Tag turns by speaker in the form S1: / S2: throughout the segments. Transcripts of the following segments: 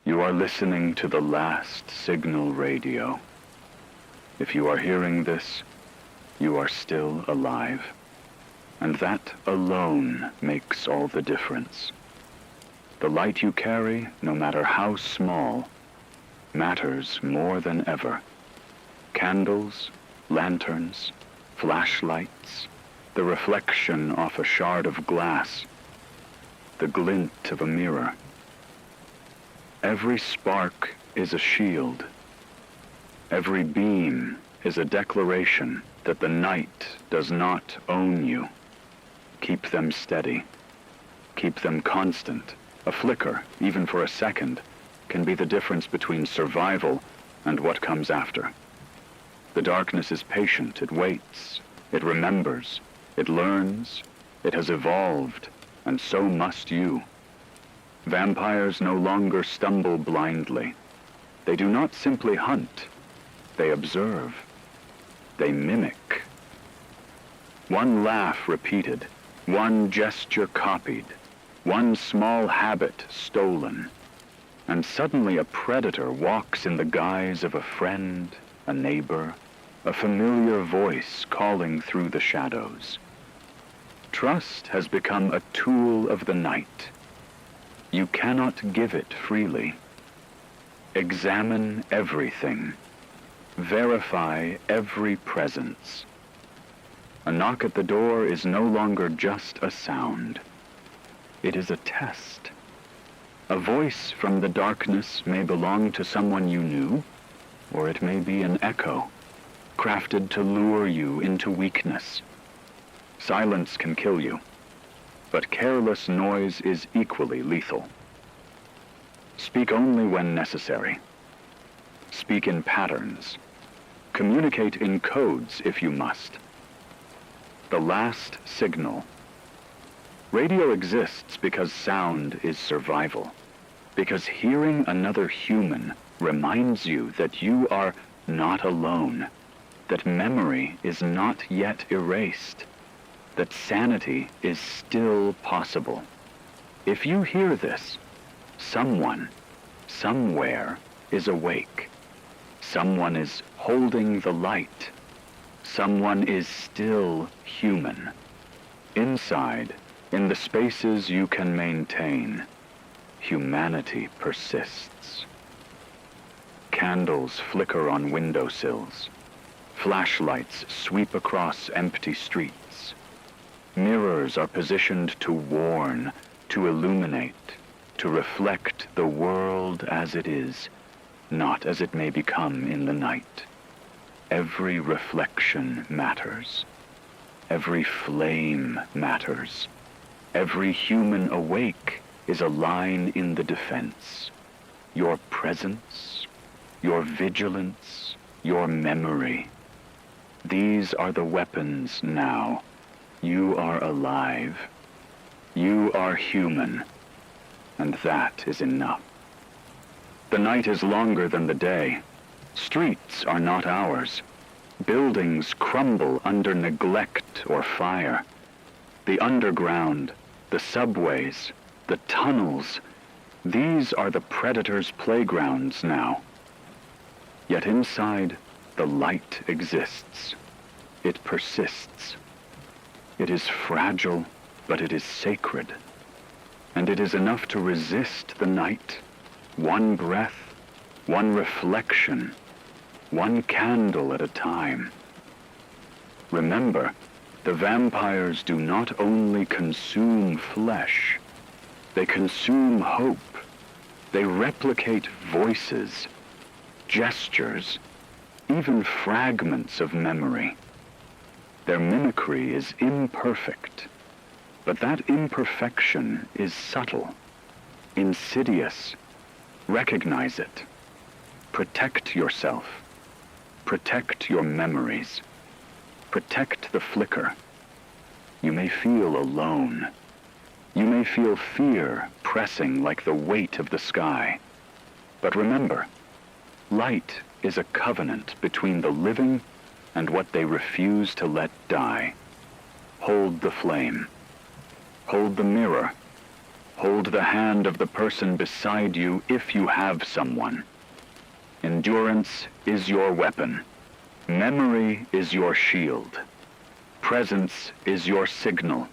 S1: You are listening to the last signal radio. If you are hearing this, you are still alive. And that alone makes all the difference. The light you carry, no matter how small, matters more than ever. Candles, lanterns, flashlights, the reflection off a shard of glass, the glint of a mirror. Every spark is a shield. Every beam is a declaration that the night does not own you. Keep them steady. Keep them constant. A flicker, even for a second, can be the difference between survival and what comes after. The darkness is patient. It waits. It remembers. It learns. It has evolved, and so must you. Vampires no longer stumble blindly. They do not simply hunt. They observe. They mimic. One laugh repeated, one gesture copied, one small habit stolen, and suddenly a predator walks in the guise of a friend, a neighbor, a familiar voice calling through the shadows. Trust has become a tool of the night. You cannot give it freely. Examine everything. Verify every presence. A knock at the door is no longer just a sound. It is a test. A voice from the darkness may belong to someone you knew, or it may be an echo, crafted to lure you into weakness. Silence can kill you, but careless noise is equally lethal. Speak only when necessary. Speak in patterns. Communicate in codes if you must. The last signal. Radio exists because sound is survival. Because hearing another human reminds you that you are not alone. That memory is not yet erased. That sanity is still possible. If you hear this, someone, somewhere, is awake. Someone is holding the light. Someone is still human. Inside, in the spaces you can maintain, humanity persists. Candles flicker on windowsills. Flashlights sweep across empty streets. Mirrors are positioned to warn, to illuminate, to reflect the world as it is, not as it may become in the night. Every reflection matters. Every flame matters. Every human awake is a line in the defense. Your presence, your vigilance, your memory. These are the weapons now. You are alive. You are human. And that is enough. The night is longer than the day. Streets are not ours. Buildings crumble under neglect or fire. The underground, the subways, the tunnels, these are the predator's playgrounds now. Yet inside, the light exists. It persists. It is fragile, but it is sacred. And it is enough to resist the night. One breath, one reflection, one candle at a time. Remember, the vampires do not only consume flesh, they consume hope. They replicate voices, gestures, even fragments of memory. Their mimicry is imperfect, but that imperfection is subtle, insidious. Recognize it. Protect yourself. Protect your memories. Protect the flicker. You may feel alone. You may feel fear pressing like the weight of the sky. But remember, light is a covenant between the living and what they refuse to let die. Hold the flame. Hold the mirror. Hold the hand of the person beside you if you have someone. Endurance is your weapon. Memory is your shield. Presence is your signal.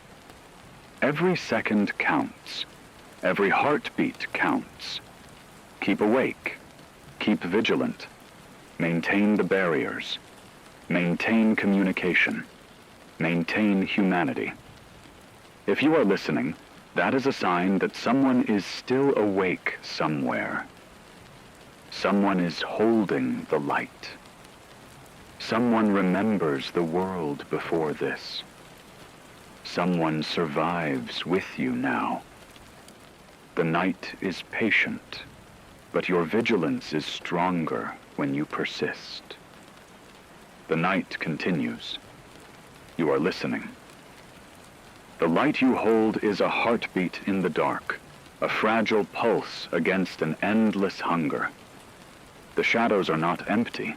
S1: Every second counts. Every heartbeat counts. Keep awake. Keep vigilant. Maintain the barriers. Maintain communication. Maintain humanity. If you are listening, that is a sign that someone is still awake somewhere. Someone is holding the light. Someone remembers the world before this. Someone survives with you now. The night is patient, but your vigilance is stronger when you persist. The night continues. You are listening. The light you hold is a heartbeat in the dark, a fragile pulse against an endless hunger. The shadows are not empty.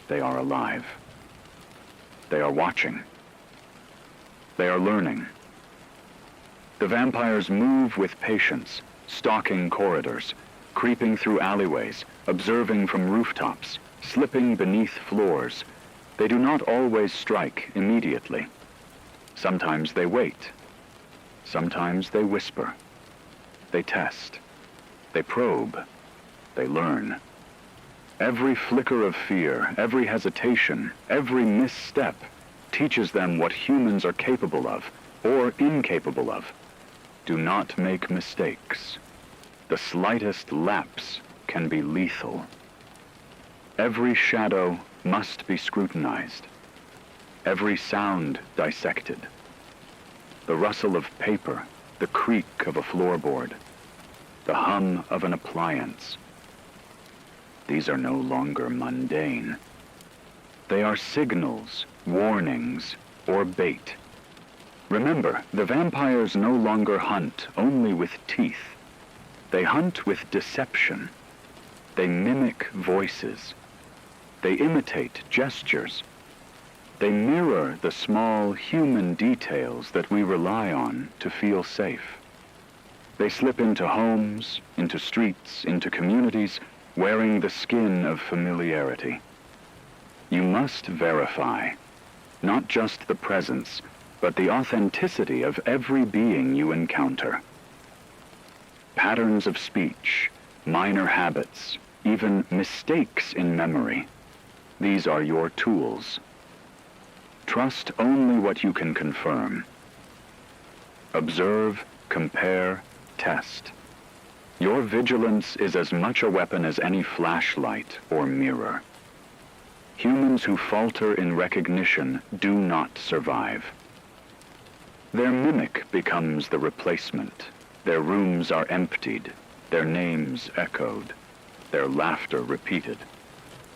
S1: They are alive. They are watching. They are learning. The vampires move with patience, stalking corridors, creeping through alleyways, observing from rooftops, slipping beneath floors. They do not always strike immediately. Sometimes they wait. Sometimes they whisper. They test. They probe. They learn. Every flicker of fear, every hesitation, every misstep teaches them what humans are capable of, or incapable of. Do not make mistakes. The slightest lapse can be lethal. Every shadow must be scrutinized. Every sound dissected. The rustle of paper, the creak of a floorboard, the hum of an appliance. These are no longer mundane. They are signals, warnings, or bait. Remember, the vampires no longer hunt only with teeth. They hunt with deception. They mimic voices. They imitate gestures. They mirror the small human details that we rely on to feel safe. They slip into homes, into streets, into communities, wearing the skin of familiarity. You must verify, not just the presence, but the authenticity of every being you encounter. Patterns of speech, minor habits, even mistakes in memory. These are your tools. Trust only what you can confirm. Observe, compare, test. Your vigilance is as much a weapon as any flashlight or mirror. Humans who falter in recognition do not survive. Their mimic becomes the replacement. Their rooms are emptied, their names echoed, their laughter repeated.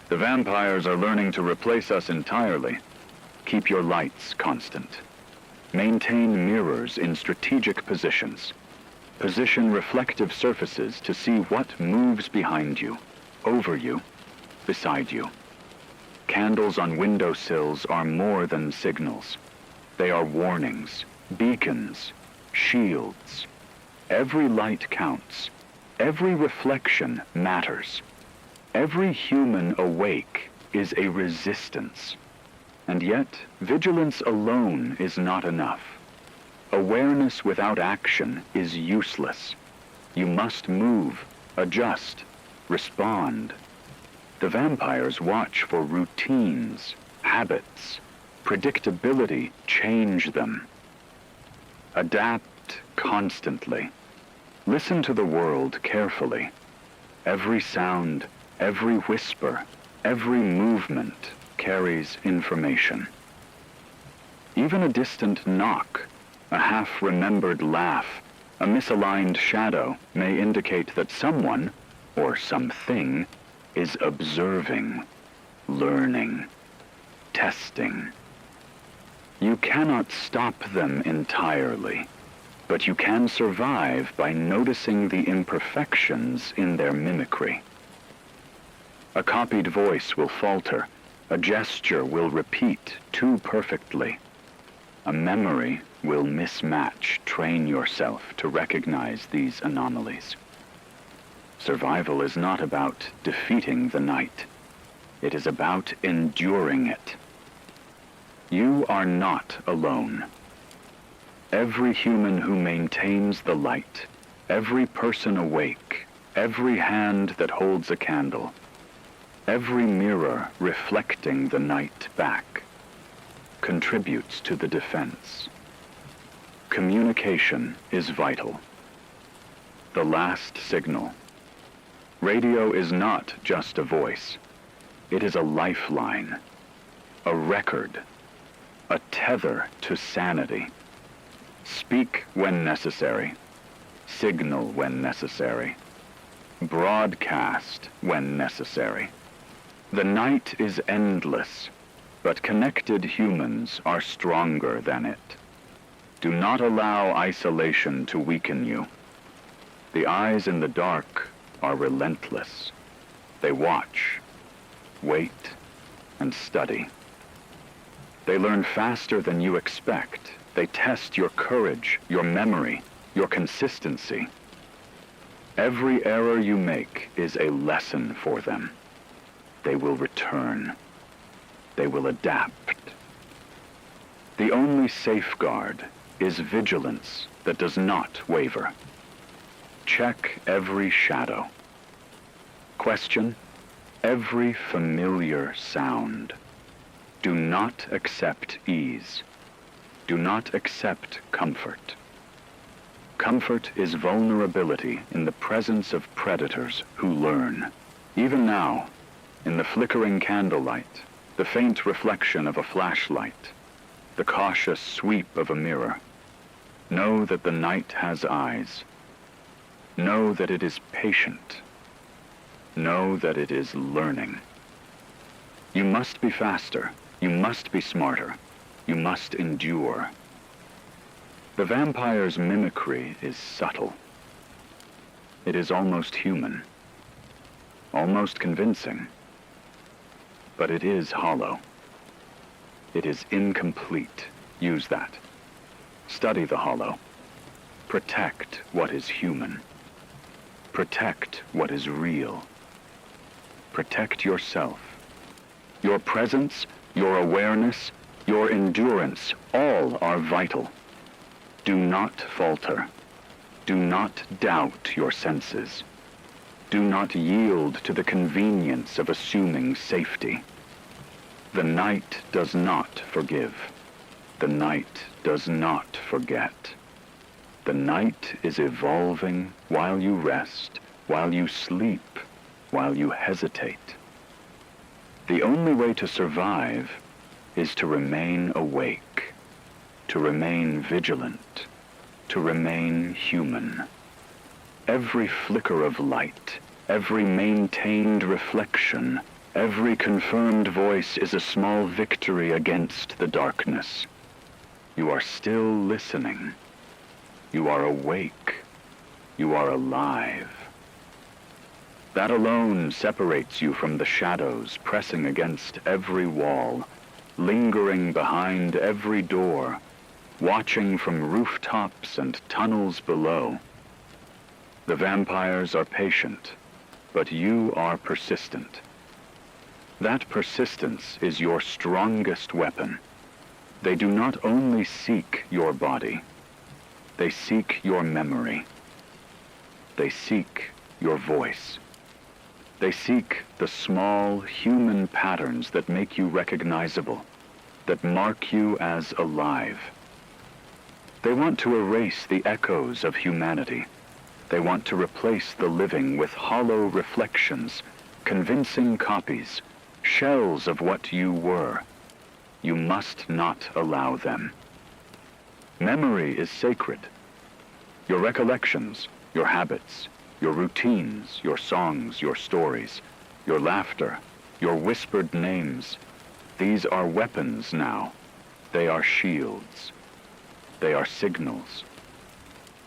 S1: The vampires are learning to replace us entirely. Keep your lights constant. Maintain mirrors in strategic positions. Position reflective surfaces to see what moves behind you, over you, beside you. Candles on windowsills are more than signals. They are warnings, beacons, shields. Every light counts. Every reflection matters. Every human awake is a resistance. And yet, vigilance alone is not enough. Awareness without action is useless. You must move, adjust, respond. The vampires watch for routines, habits, predictability. Change them. Adapt constantly. Listen to the world carefully. Every sound, every whisper, every movement carries information. Even a distant knock, a half-remembered laugh, a misaligned shadow may indicate that someone, or something, is observing, learning, testing. You cannot stop them entirely, but you can survive by noticing the imperfections in their mimicry. A copied voice will falter, a gesture will repeat too perfectly. A memory will mismatch. Train yourself to recognize these anomalies. Survival is not about defeating the night. It is about enduring it. You are not alone. Every human who maintains the light, every person awake, every hand that holds a candle, every mirror reflecting the night back, contributes to the defense. Communication is vital. The last signal. Radio is not just a voice. It is a lifeline, a record, a tether to sanity. Speak when necessary, signal when necessary, broadcast when necessary. The night is endless, but connected humans are stronger than it. Do not allow isolation to weaken you. The eyes in the dark are relentless. They watch, wait, and study. They learn faster than you expect. They test your courage, your memory, your consistency. Every error you make is a lesson for them. They will return. They will adapt. The only safeguard is vigilance that does not waver. Check every shadow. Question every familiar sound. Do not accept ease. Do not accept comfort. Comfort is vulnerability in the presence of predators who learn. Even now, in the flickering candlelight, the faint reflection of a flashlight, the cautious sweep of a mirror, know that the night has eyes. Know that it is patient. Know that it is learning. You must be faster. You must be smarter. You must endure. The vampire's mimicry is subtle. It is almost human, almost convincing, but it is hollow. It is incomplete. Use that. Study the hollow. Protect what is human. Protect what is real. Protect yourself. Your presence, your awareness, your endurance, all are vital. Do not falter. Do not doubt your senses. Do not yield to the convenience of assuming safety. The night does not forgive. The night does not forget. The night is evolving while you rest, while you sleep, while you hesitate. The only way to survive is to remain awake, to remain vigilant, to remain human. Every flicker of light, every maintained reflection, every confirmed voice is a small victory against the darkness. You are still listening. You are awake. You are alive. That alone separates you from the shadows pressing against every wall, lingering behind every door, watching from rooftops and tunnels below. The vampires are patient, but you are persistent. That persistence is your strongest weapon. They do not only seek your body, they seek your memory. They seek your voice. They seek the small human patterns that make you recognizable, that mark you as alive. They want to erase the echoes of humanity. They want to replace the living with hollow reflections, convincing copies, shells of what you were. You must not allow them. Memory is sacred. Your recollections, your habits, your routines, your songs, your stories, your laughter, your whispered names, these are weapons now. They are shields. They are signals.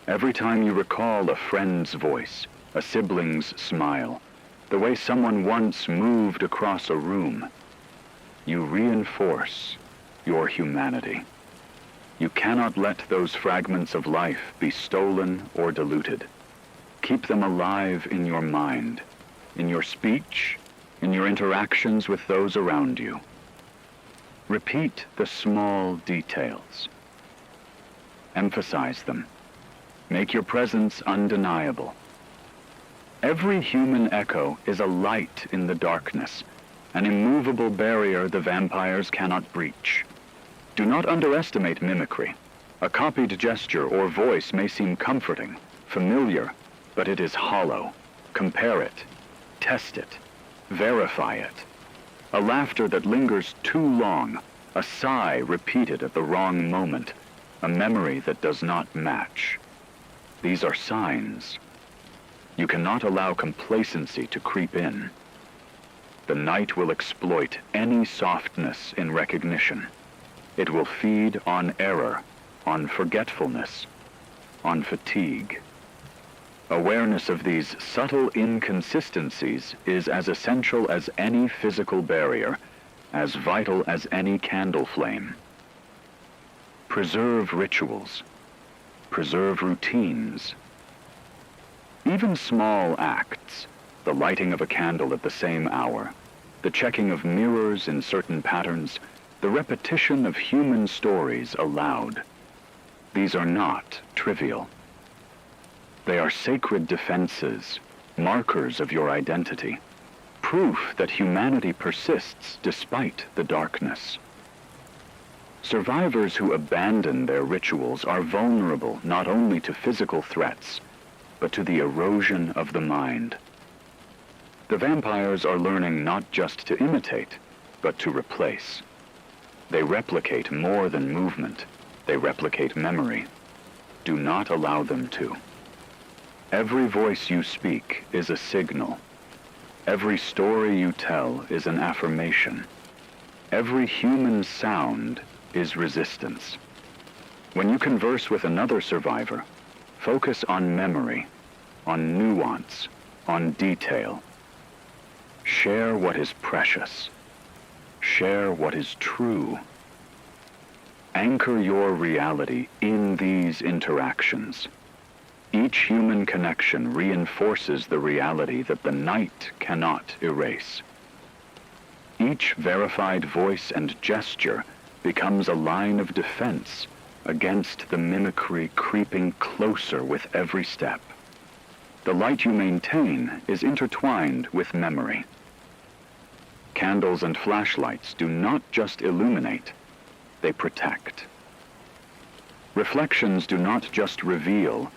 S1: Every time you recall a friend's voice, a sibling's smile, the way someone once moved across a room, you reinforce your humanity. You cannot let those fragments of life be stolen or diluted. Keep them alive in your mind, in your speech, in your interactions with those around you. Repeat the small details. Emphasize them. Make your presence undeniable. Every human echo is a light in the darkness, an immovable barrier the vampires cannot breach. Do not underestimate mimicry. A copied gesture or voice may seem comforting, familiar, but it is hollow. Compare it. Test it. Verify it. A laughter that lingers too long, a sigh repeated at the wrong moment, a memory that does not match. These are signs. You cannot allow complacency to creep in. The night will exploit any softness in recognition. It will feed on error, on forgetfulness, on fatigue. Awareness of these subtle inconsistencies is as essential as any physical barrier, as vital as any candle flame. Preserve rituals. Preserve routines. Even small acts, the lighting of a candle at the same hour, the checking of mirrors in certain patterns, the repetition of human stories aloud. These are not trivial. They are sacred defenses, markers of your identity, proof that humanity persists despite the darkness. Survivors who abandon their rituals are vulnerable not only to physical threats, but to the erosion of the mind. The vampires are learning not just to imitate, but to replace. They replicate more than movement. They replicate memory. Do not allow them to. Every voice you speak is a signal. Every story you tell is an affirmation. Every human sound is resistance. When you converse with another survivor, focus on memory, on nuance, on detail. Share what is precious. Share what is true. Anchor your reality in these interactions. Each human connection reinforces the reality that the night cannot erase. Each verified voice and gesture becomes a line of defense against the mimicry creeping closer with every step. The light you maintain is intertwined with memory. Candles and flashlights do not just illuminate, they protect. Reflections do not just reveal,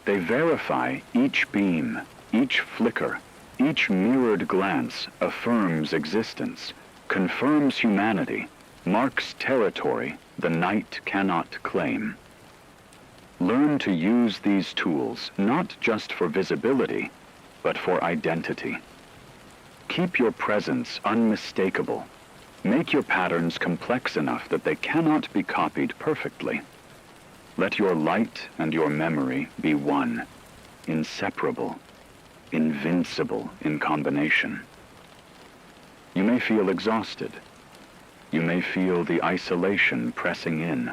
S1: they verify. Each beam, each flicker, each mirrored glance affirms existence, confirms humanity, marks territory the night cannot claim. Learn to use these tools not just for visibility, but for identity. Keep your presence unmistakable. Make your patterns complex enough that they cannot be copied perfectly. Let your light and your memory be one, inseparable, invincible in combination. You may feel exhausted. You may feel the isolation pressing in,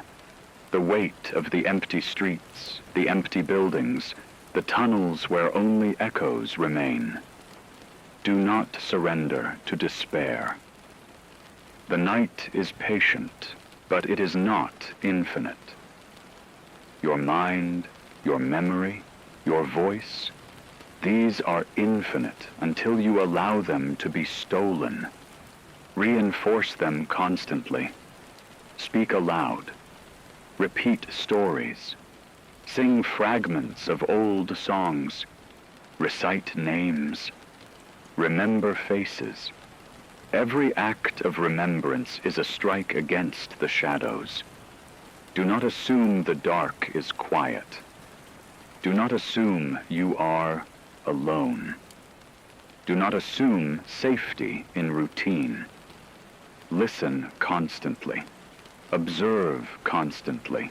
S1: the weight of the empty streets, the empty buildings, the tunnels where only echoes remain. Do not surrender to despair. The night is patient, but it is not infinite. Your mind, your memory, your voice, these are infinite until you allow them to be stolen. Reinforce them constantly. Speak aloud. Repeat stories. Sing fragments of old songs. Recite names. Remember faces. Every act of remembrance is a strike against the shadows. Do not assume the dark is quiet. Do not assume you are alone. Do not assume safety in routine. Listen constantly. Observe constantly.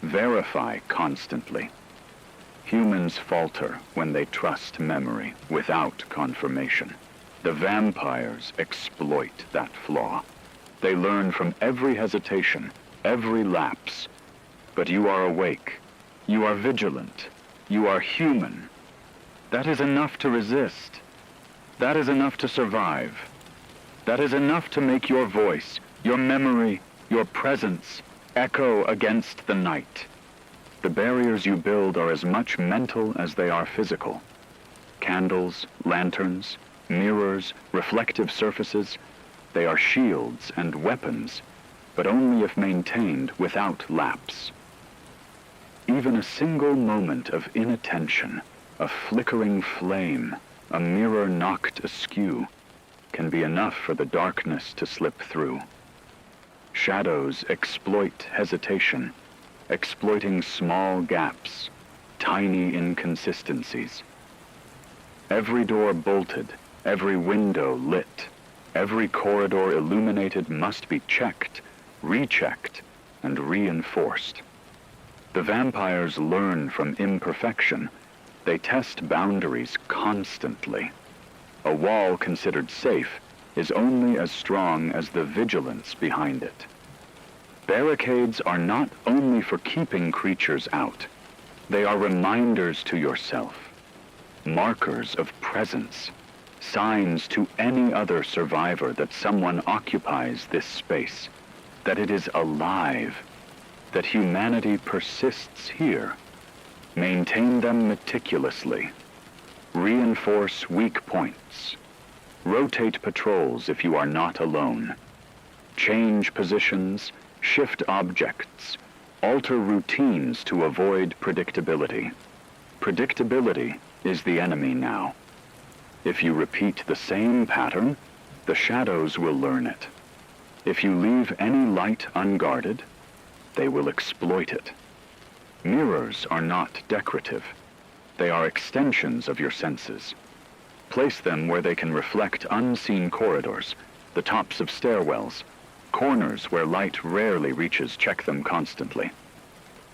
S1: Verify constantly. Humans falter when they trust memory without confirmation. The vampires exploit that flaw. They learn from every hesitation, every lapse, But you are awake. You are vigilant. You are human. That is enough to resist. That is enough to survive. That is enough to make your voice, your memory, your presence echo against the night. The barriers you build are as much mental as they are physical. Candles, lanterns, mirrors, reflective surfaces, they are shields and weapons, but only if maintained without lapse. Even a single moment of inattention, a flickering flame, a mirror knocked askew, can be enough for the darkness to slip through. Shadows exploit hesitation, exploiting small gaps, tiny inconsistencies. Every door bolted, every window lit, every corridor illuminated must be checked, rechecked, and reinforced. The vampires learn from imperfection. They test boundaries constantly. A wall considered safe is only as strong as the vigilance behind it. Barricades are not only for keeping creatures out. They are reminders to yourself, markers of presence, signs to any other survivor that someone occupies this space, that it is alive, that humanity persists here. Maintain them meticulously. Reinforce weak points. Rotate patrols if you are not alone. Change positions, shift objects, alter routines to avoid predictability. Predictability is the enemy now. If you repeat the same pattern, the shadows will learn it. If you leave any light unguarded, they will exploit it. Mirrors are not decorative. They are extensions of your senses. Place them where they can reflect unseen corridors, the tops of stairwells, corners where light rarely reaches. Check them constantly.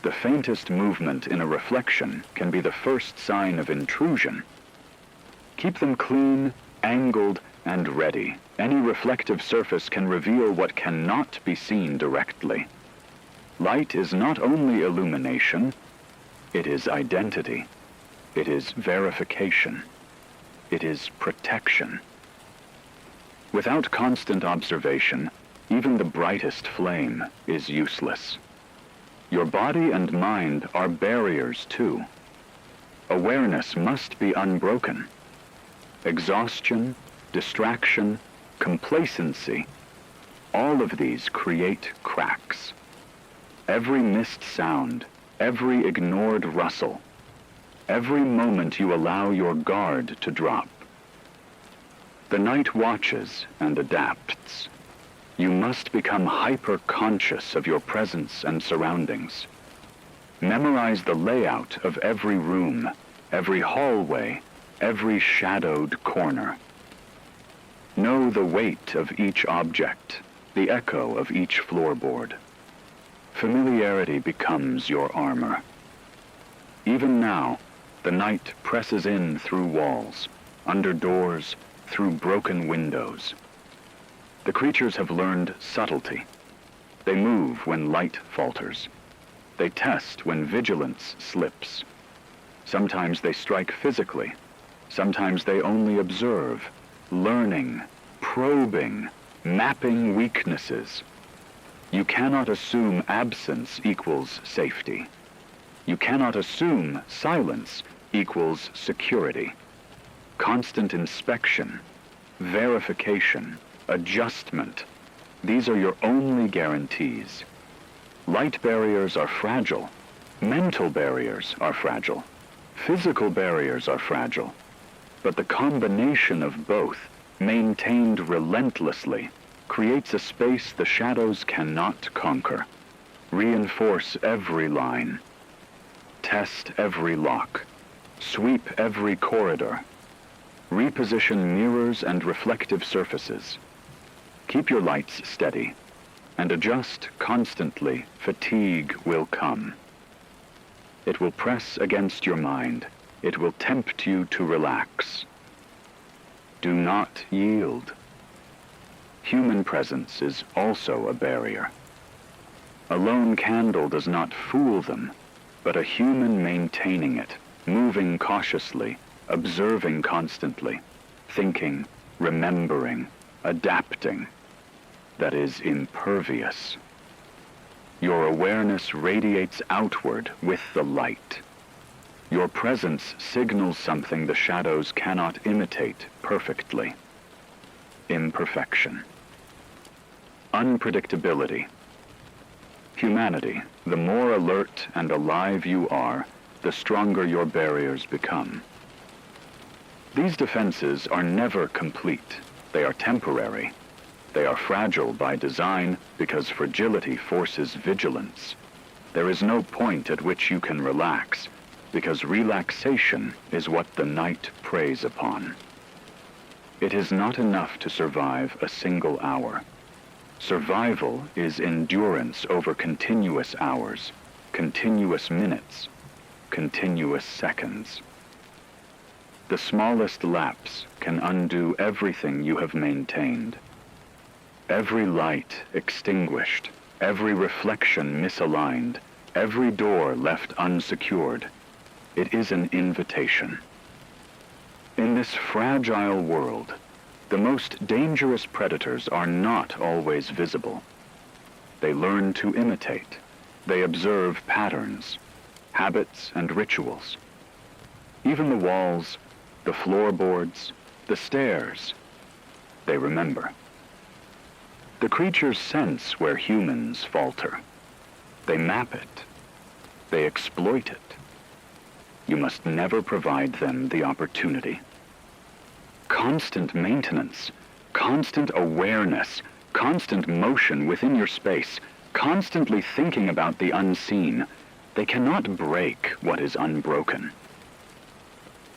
S1: The faintest movement in a reflection can be the first sign of intrusion. Keep them clean, angled, and ready. Any reflective surface can reveal what cannot be seen directly. Light is not only illumination, it is identity. It is verification. It is protection. Without constant observation, even the brightest flame is useless. Your body and mind are barriers too. Awareness must be unbroken. Exhaustion, distraction, complacency, all of these create cracks. Every missed sound, every ignored rustle, every moment you allow your guard to drop. The night watches and adapts. You must become hyper-conscious of your presence and surroundings. Memorize the layout of every room, every hallway, every shadowed corner. Know the weight of each object, the echo of each floorboard. Familiarity becomes your armor. Even now, the night presses in through walls, under doors, through broken windows. The creatures have learned subtlety. They move when light falters. They test when vigilance slips. Sometimes they strike physically. Sometimes they only observe, learning, probing, mapping weaknesses. You cannot assume absence equals safety. You cannot assume silence equals security. Constant inspection, verification, adjustment, these are your only guarantees. Light barriers are fragile. Mental barriers are fragile. Physical barriers are fragile. But the combination of both, maintained relentlessly, creates a space the shadows cannot conquer. Reinforce every line. Test every lock. Sweep every corridor. Reposition mirrors and reflective surfaces. Keep your lights steady, and adjust constantly. Fatigue will come. It will press against your mind. It will tempt you to relax. Do not yield. Human presence is also a barrier. A lone candle does not fool them, but a human maintaining it, moving cautiously, observing constantly, thinking, remembering, adapting, that is impervious. Your awareness radiates outward with the light. Your presence signals something the shadows cannot imitate perfectly. Imperfection. Unpredictability. Humanity, the more alert and alive you are, the stronger your barriers become. These defenses are never complete. They are temporary. They are fragile by design because fragility forces vigilance. There is no point at which you can relax, because relaxation is what the night preys upon. It is not enough to survive a single hour. Survival is endurance over continuous hours, continuous minutes, continuous seconds. The smallest lapse can undo everything you have maintained. Every light extinguished, every reflection misaligned, every door left unsecured. It is an invitation. In this fragile world, the most dangerous predators are not always visible. They learn to imitate. They observe patterns, habits, and rituals. Even the walls, the floorboards, the stairs, they remember. The creatures sense where humans falter. They map it. They exploit it. You must never provide them the opportunity. Constant maintenance, constant awareness, constant motion within your space, constantly thinking about the unseen, they cannot break what is unbroken.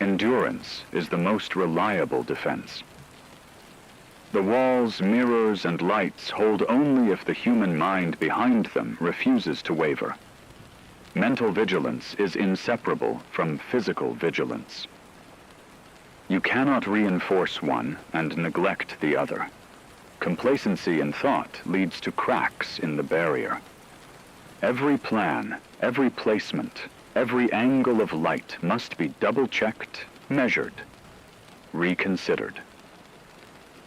S1: Endurance is the most reliable defense. The walls, mirrors, and lights hold only if the human mind behind them refuses to waver. Mental vigilance is inseparable from physical vigilance. You cannot reinforce one and neglect the other. Complacency in thought leads to cracks in the barrier. Every plan, every placement, every angle of light must be double-checked, measured, reconsidered.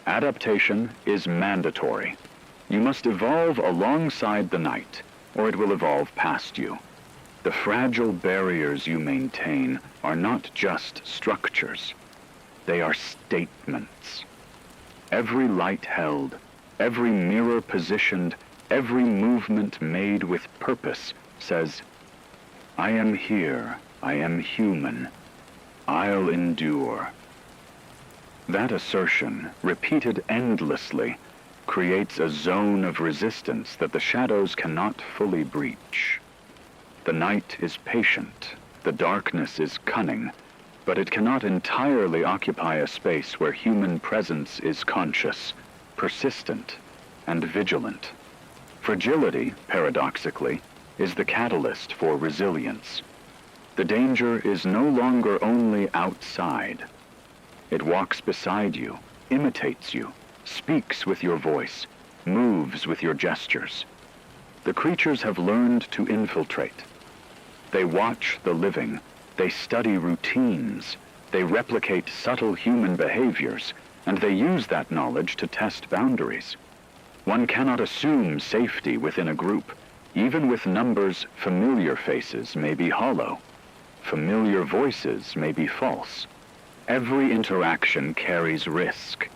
S1: Adaptation is mandatory. You must evolve alongside the night, or it will evolve past you. The fragile barriers you maintain are not just structures. They are statements. Every light held, every mirror positioned, every movement made with purpose says, I am here, I am human, I'll endure. That assertion, repeated endlessly, creates a zone of resistance that the shadows cannot fully breach. The night is patient, the darkness is cunning, but it cannot entirely occupy a space where human presence is conscious, persistent, and vigilant. Fragility, paradoxically, is the catalyst for resilience. The danger is no longer only outside. It walks beside you, imitates you, speaks with your voice, moves with your gestures. The creatures have learned to infiltrate. They watch the living. They study routines. They replicate subtle human behaviors, and they use that knowledge to test boundaries. One cannot assume safety within a group. Even with numbers, familiar faces may be hollow. Familiar voices may be false. Every interaction carries risk.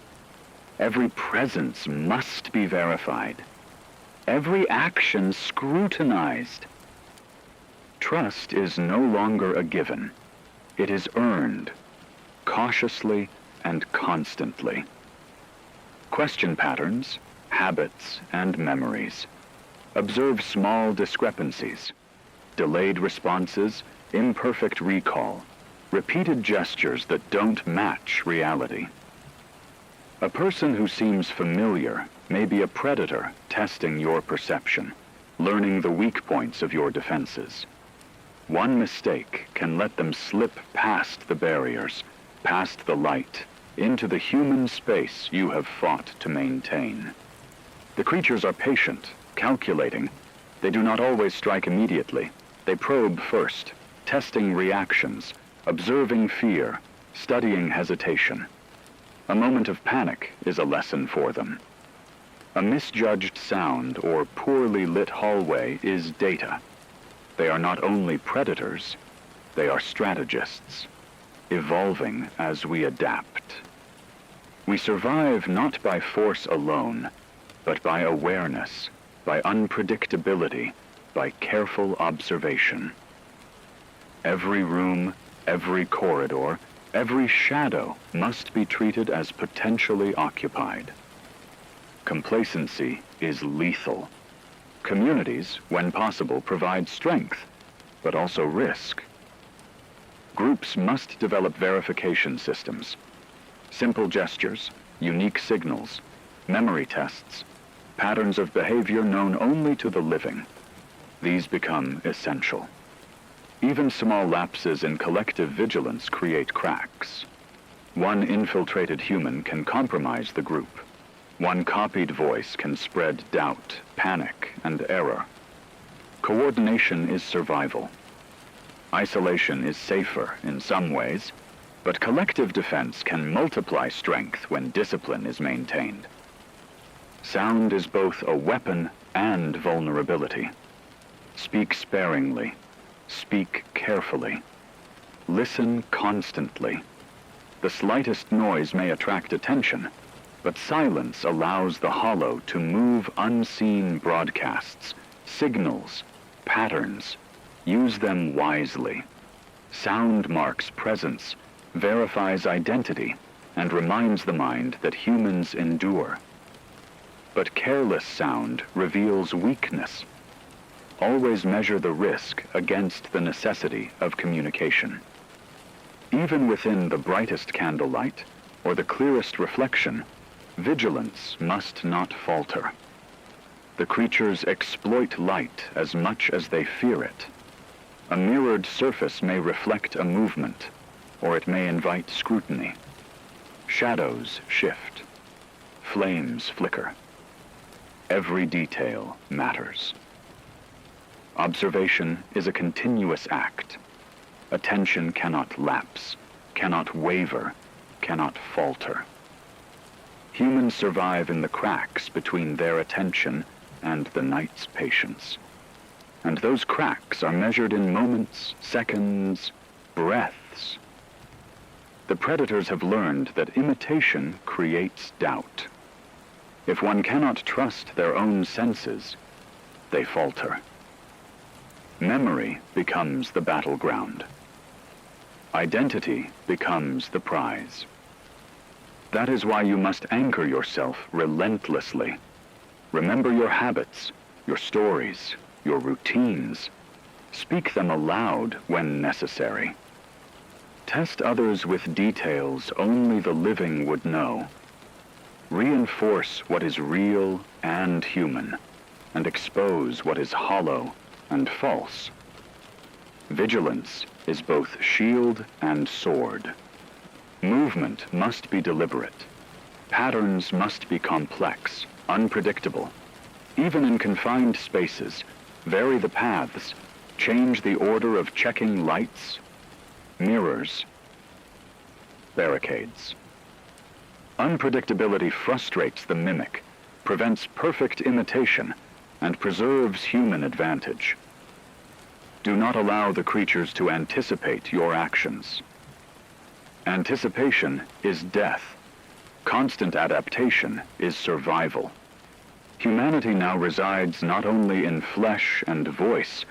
S1: Every presence must be verified. Every action scrutinized. Trust is no longer a given. It is earned, cautiously and constantly. Question patterns, habits, and memories. Observe small discrepancies, delayed responses, imperfect recall, repeated gestures that don't match reality. A person who seems familiar may be a predator testing your perception, learning the weak points of your defenses. One mistake can let them slip past the barriers, past the light, into the human space you have fought to maintain. The creatures are patient, calculating, They do not always strike immediately. They probe first, testing reactions, observing fear, studying hesitation. A moment of panic is a lesson for them. A misjudged sound or poorly lit hallway is data. They are not only predators, they are strategists, evolving as we adapt. We survive not by force alone, but by awareness, by unpredictability, by careful observation. Every room, every corridor, every shadow must be treated as potentially occupied. Complacency is lethal. Communities, when possible, provide strength, but also risk. Groups must develop verification systems. Simple gestures, unique signals, memory tests, patterns of behavior known only to the living. These become essential. Even small lapses in collective vigilance create cracks. One infiltrated human can compromise the group. One copied voice can spread doubt, panic, and error. Coordination is survival. Isolation is safer in some ways, but collective defense can multiply strength when discipline is maintained. Sound is both a weapon and vulnerability. Speak sparingly. Speak carefully. Listen constantly. The slightest noise may attract attention, but silence allows the hollow to move unseen broadcasts, signals, patterns. Use them wisely. Sound marks presence, verifies identity, and reminds the mind that humans endure. But careless sound reveals weakness. Always measure the risk against the necessity of communication. Even within the brightest candlelight or the clearest reflection, vigilance must not falter. The creatures exploit light as much as they fear it. A mirrored surface may reflect a movement, or it may invite scrutiny. Shadows shift. Flames flicker. Every detail matters. Observation is a continuous act. Attention cannot lapse, cannot waver, cannot falter. Humans survive in the cracks between their attention and the night's patience. And those cracks are measured in moments, seconds, breaths. The predators have learned that imitation creates doubt. If one cannot trust their own senses, they falter. Memory becomes the battleground. Identity becomes the prize. That is why you must anchor yourself relentlessly. Remember your habits, your stories, your routines. Speak them aloud when necessary. Test others with details only the living would know. Reinforce what is real and human, and expose what is hollow and false. Vigilance is both shield and sword. Movement must be deliberate. Patterns must be complex, unpredictable. Even in confined spaces, vary the paths, change the order of checking lights, mirrors, barricades. Unpredictability frustrates the mimic, prevents perfect imitation, and preserves human advantage. Do not allow the creatures to anticipate your actions. Anticipation is death. Constant adaptation is survival. Humanity now resides not only in flesh and voice,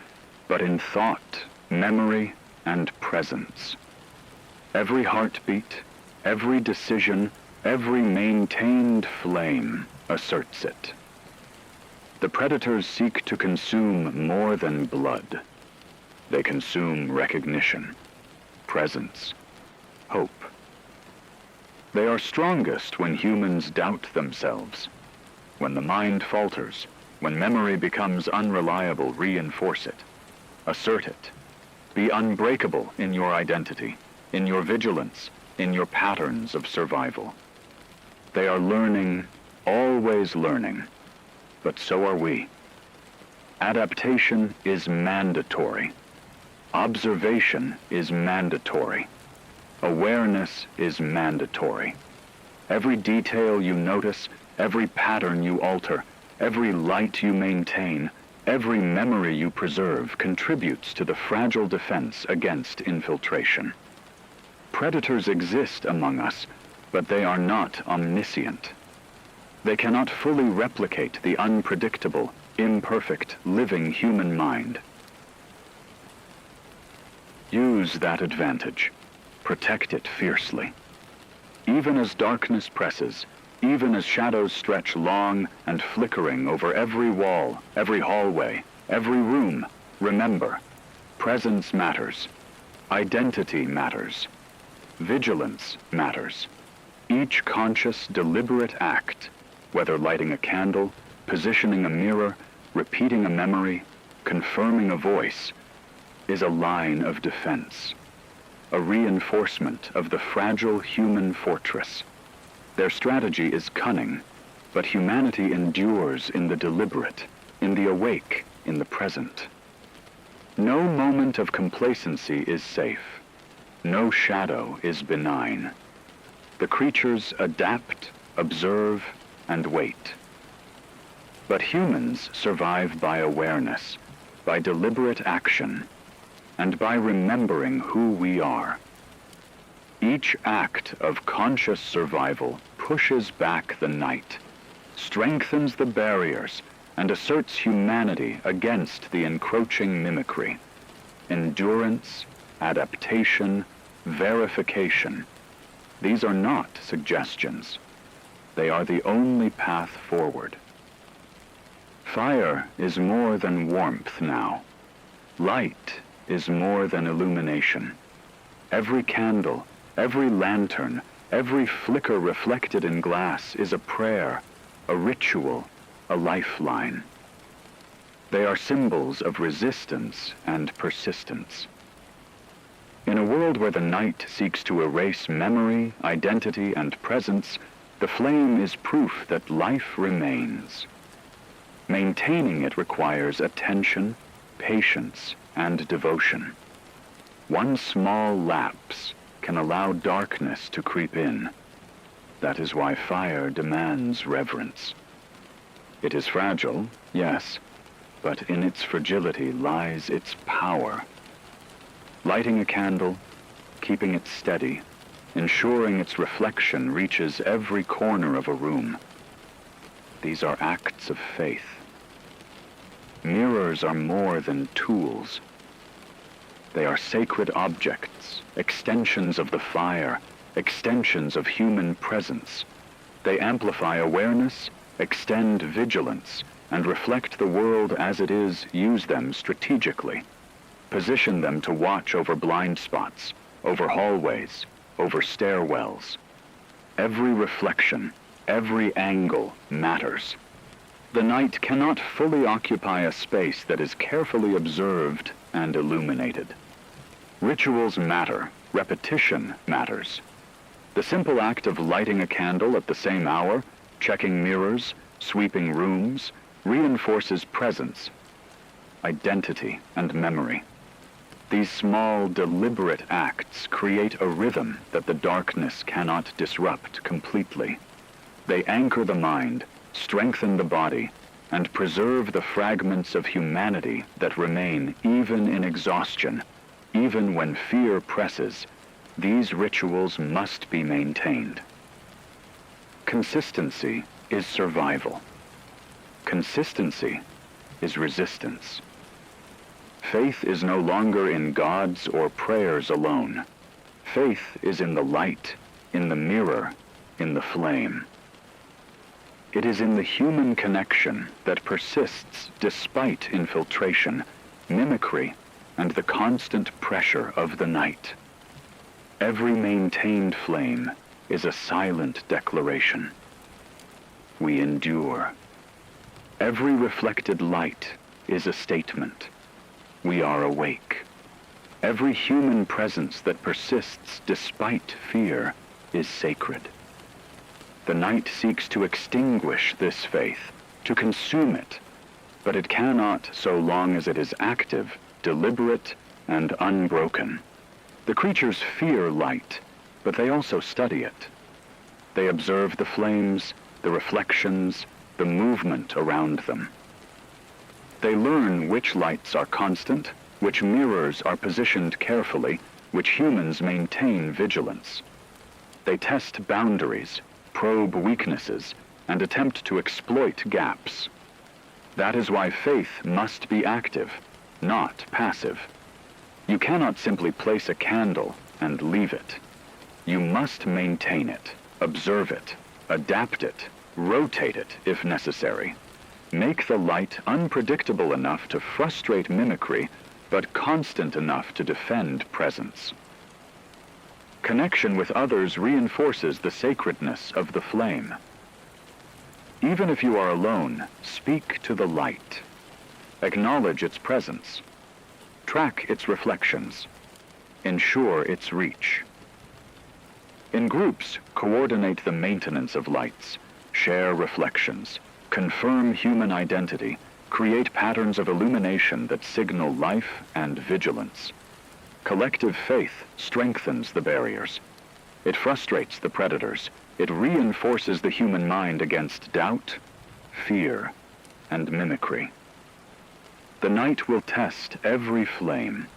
S1: but in thought, memory, and presence. Every heartbeat, every decision, every maintained flame asserts it. The predators seek to consume more than blood. They consume recognition, presence, hope. They are strongest when humans doubt themselves. When the mind falters, when memory becomes unreliable, reinforce it. Assert it. Be unbreakable in your identity, in your vigilance, in your patterns of survival. They are learning, always learning, but so are we. Adaptation is mandatory. Observation is mandatory. Awareness is mandatory. Every detail you notice, every pattern you alter, every light you maintain, every memory you preserve contributes to the fragile defense against infiltration. Predators exist among us, but they are not omniscient. They cannot fully replicate the unpredictable, imperfect, living human mind. Use that advantage. Protect it fiercely. Even as darkness presses, even as shadows stretch long and flickering over every wall, every hallway, every room, remember, presence matters. Identity matters. Vigilance matters. Each conscious, deliberate act, whether lighting a candle, positioning a mirror, repeating a memory, confirming a voice, is a line of defense, a reinforcement of the fragile human fortress. Their strategy is cunning, but humanity endures in the deliberate, in the awake, in the present. No moment of complacency is safe. No shadow is benign. The creatures adapt, observe, and wait. But humans survive by awareness, by deliberate action, and by remembering who we are. Each act of conscious survival pushes back the night, strengthens the barriers, and asserts humanity against the encroaching mimicry. Endurance, adaptation, verification. These are not suggestions. They are the only path forward. Fire is more than warmth now. Light is more than illumination. Every candle, every lantern, every flicker reflected in glass is a prayer, a ritual, a lifeline. They are symbols of resistance and persistence. In a world where the night seeks to erase memory, identity, and presence, the flame is proof that life remains. Maintaining it requires attention, patience, and devotion. One small lapse can allow darkness to creep in. That is why fire demands reverence. It is fragile, yes, but in its fragility lies its power. Lighting a candle, keeping it steady, ensuring its reflection reaches every corner of a room. These are acts of faith. Mirrors are more than tools. They are sacred objects, extensions of the fire, extensions of human presence. They amplify awareness, extend vigilance, and reflect the world as it is. Use them strategically. Position them to watch over blind spots, over hallways, over stairwells. Every reflection, every angle matters. The night cannot fully occupy a space that is carefully observed and illuminated. Rituals matter. Repetition matters. The simple act of lighting a candle at the same hour, checking mirrors, sweeping rooms, reinforces presence, identity, and memory. These small, deliberate acts create a rhythm that the darkness cannot disrupt completely. They anchor the mind, strengthen the body, and preserve the fragments of humanity that remain even in exhaustion. Even when fear presses, these rituals must be maintained. Consistency is survival. Consistency is resistance. Faith is no longer in gods or prayers alone. Faith is in the light, in the mirror, in the flame. It is in the human connection that persists despite infiltration, mimicry, and the constant pressure of the night. Every maintained flame is a silent declaration. We endure. Every reflected light is a statement. We are awake. Every human presence that persists despite fear is sacred. The night seeks to extinguish this faith, to consume it, but it cannot so long as it is active, deliberate, and unbroken. The creatures fear light, but they also study it. They observe the flames, the reflections, the movement around them. They learn which lights are constant, which mirrors are positioned carefully, which humans maintain vigilance. They test boundaries, probe weaknesses, and attempt to exploit gaps. That is why faith must be active, not passive. You cannot simply place a candle and leave it. You must maintain it, observe it, adapt it, rotate it if necessary. Make the light unpredictable enough to frustrate mimicry, but constant enough to defend presence. Connection with others reinforces the sacredness of the flame. Even if you are alone, speak to the light. Acknowledge its presence. Track its reflections. Ensure its reach. In groups, coordinate the maintenance of lights, share reflections, confirm human identity, create patterns of illumination that signal life and vigilance. Collective faith strengthens the barriers. It frustrates the predators. It reinforces the human mind against doubt, fear, and mimicry. The night will test every flame.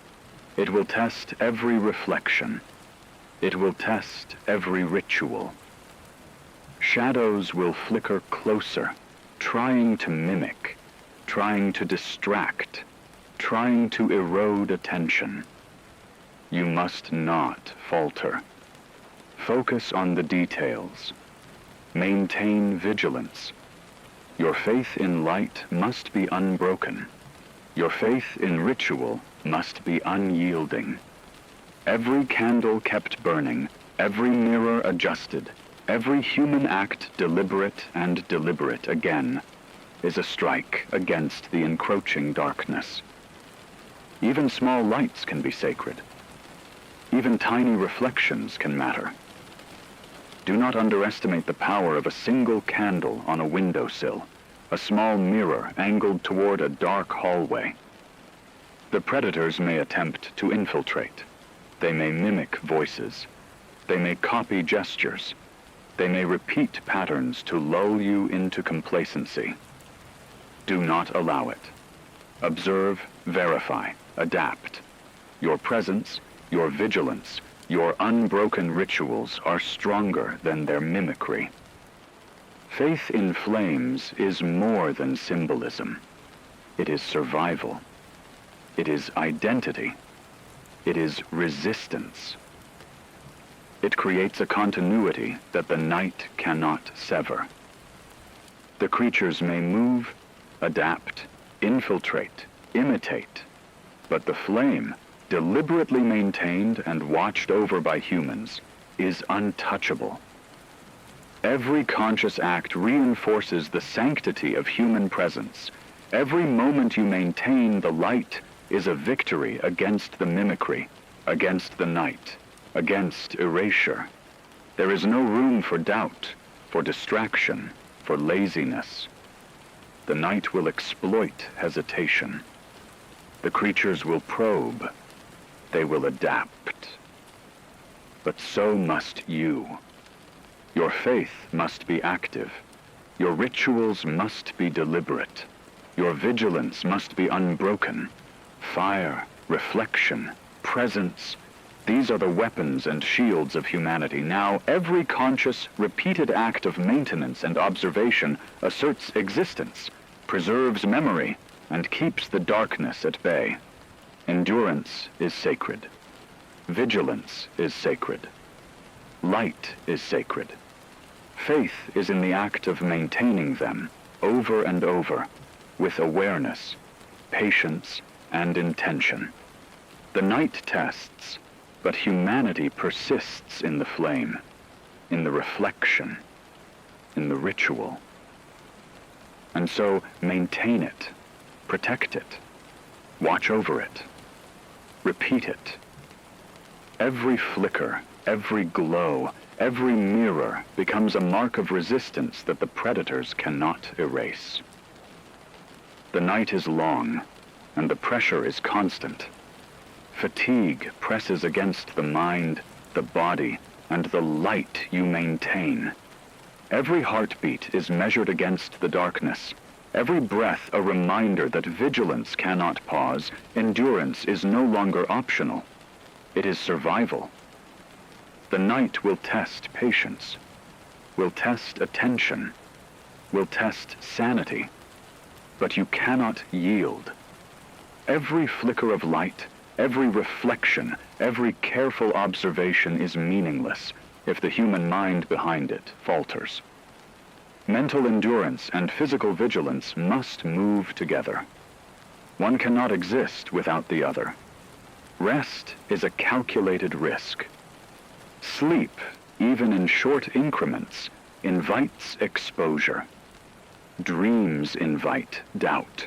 S1: It will test every reflection. It will test every ritual. Shadows will flicker closer, trying to mimic, trying to distract, trying to erode attention. You must not falter. Focus on the details. Maintain vigilance. Your faith in light must be unbroken. Your faith in ritual must be unyielding. Every candle kept burning, every mirror adjusted, every human act deliberate and deliberate again, is a strike against the encroaching darkness. Even small lights can be sacred. Even tiny reflections can matter. Do not underestimate the power of a single candle on a windowsill, a small mirror angled toward a dark hallway. The predators may attempt to infiltrate. They may mimic voices. They may copy gestures. They may repeat patterns to lull you into complacency. Do not allow it. Observe, verify, adapt. Your presence, your vigilance, your unbroken rituals are stronger than their mimicry. Faith in flames is more than symbolism. It is survival. It is identity. It is resistance. It creates a continuity that the night cannot sever. The creatures may move, adapt, infiltrate, imitate, but the flame, deliberately maintained and watched over by humans, is untouchable. Every conscious act reinforces the sanctity of human presence. Every moment you maintain the light is a victory against the mimicry, against the night, against erasure. There is no room for doubt, for distraction, for laziness. The night will exploit hesitation. The creatures will probe. They will adapt. But so must you. Your faith must be active. Your rituals must be deliberate. Your vigilance must be unbroken. Fire, reflection, presence, these are the weapons and shields of humanity. Now, every conscious, repeated act of maintenance and observation asserts existence, preserves memory, and keeps the darkness at bay. Endurance is sacred. Vigilance is sacred. Light is sacred. Faith is in the act of maintaining them over and over with awareness, patience, and intention. The night tests, but humanity persists in the flame, in the reflection, in the ritual. And so maintain it, protect it, watch over it, repeat it. Every flicker, every glow, every mirror becomes a mark of resistance that the predators cannot erase. The night is long, and the pressure is constant. Fatigue presses against the mind, the body, and the light you maintain. Every heartbeat is measured against the darkness. Every breath a reminder that vigilance cannot pause, endurance is no longer optional. It is survival. The night will test patience, will test attention, will test sanity, but you cannot yield. Every flicker of light, every reflection, every careful observation is meaningless if the human mind behind it falters. Mental endurance and physical vigilance must move together. One cannot exist without the other. Rest is a calculated risk. Sleep, even in short increments, invites exposure. Dreams invite doubt.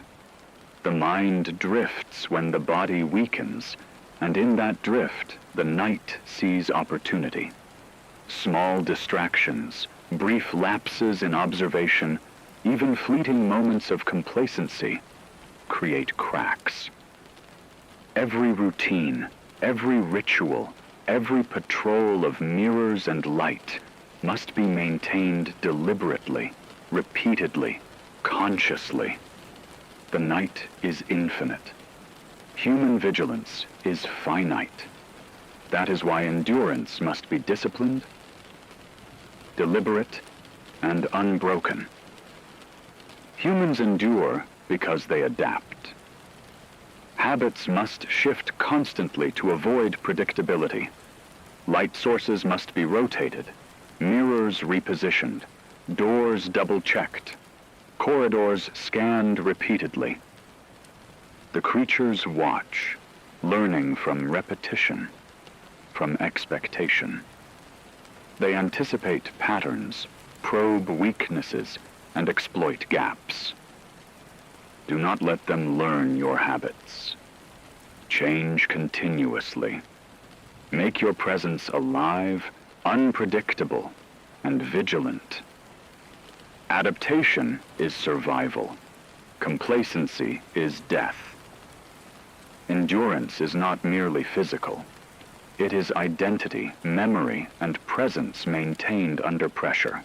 S1: The mind drifts when the body weakens, and in that drift, the night sees opportunity. Small distractions, brief lapses in observation, even fleeting moments of complacency, create cracks. Every routine, every ritual, every patrol of mirrors and light must be maintained deliberately, repeatedly, consciously. The night is infinite. Human vigilance is finite. That is why endurance must be disciplined, deliberate, and unbroken. Humans endure because they adapt. Habits must shift constantly to avoid predictability. Light sources must be rotated, mirrors repositioned, doors double-checked, corridors scanned repeatedly. The creatures watch, learning from repetition, from expectation. They anticipate patterns, probe weaknesses, and exploit gaps. Do not let them learn your habits. Change continuously. Make your presence alive, unpredictable, and vigilant. Adaptation is survival. Complacency is death. Endurance is not merely physical. It is identity, memory, and presence maintained under pressure.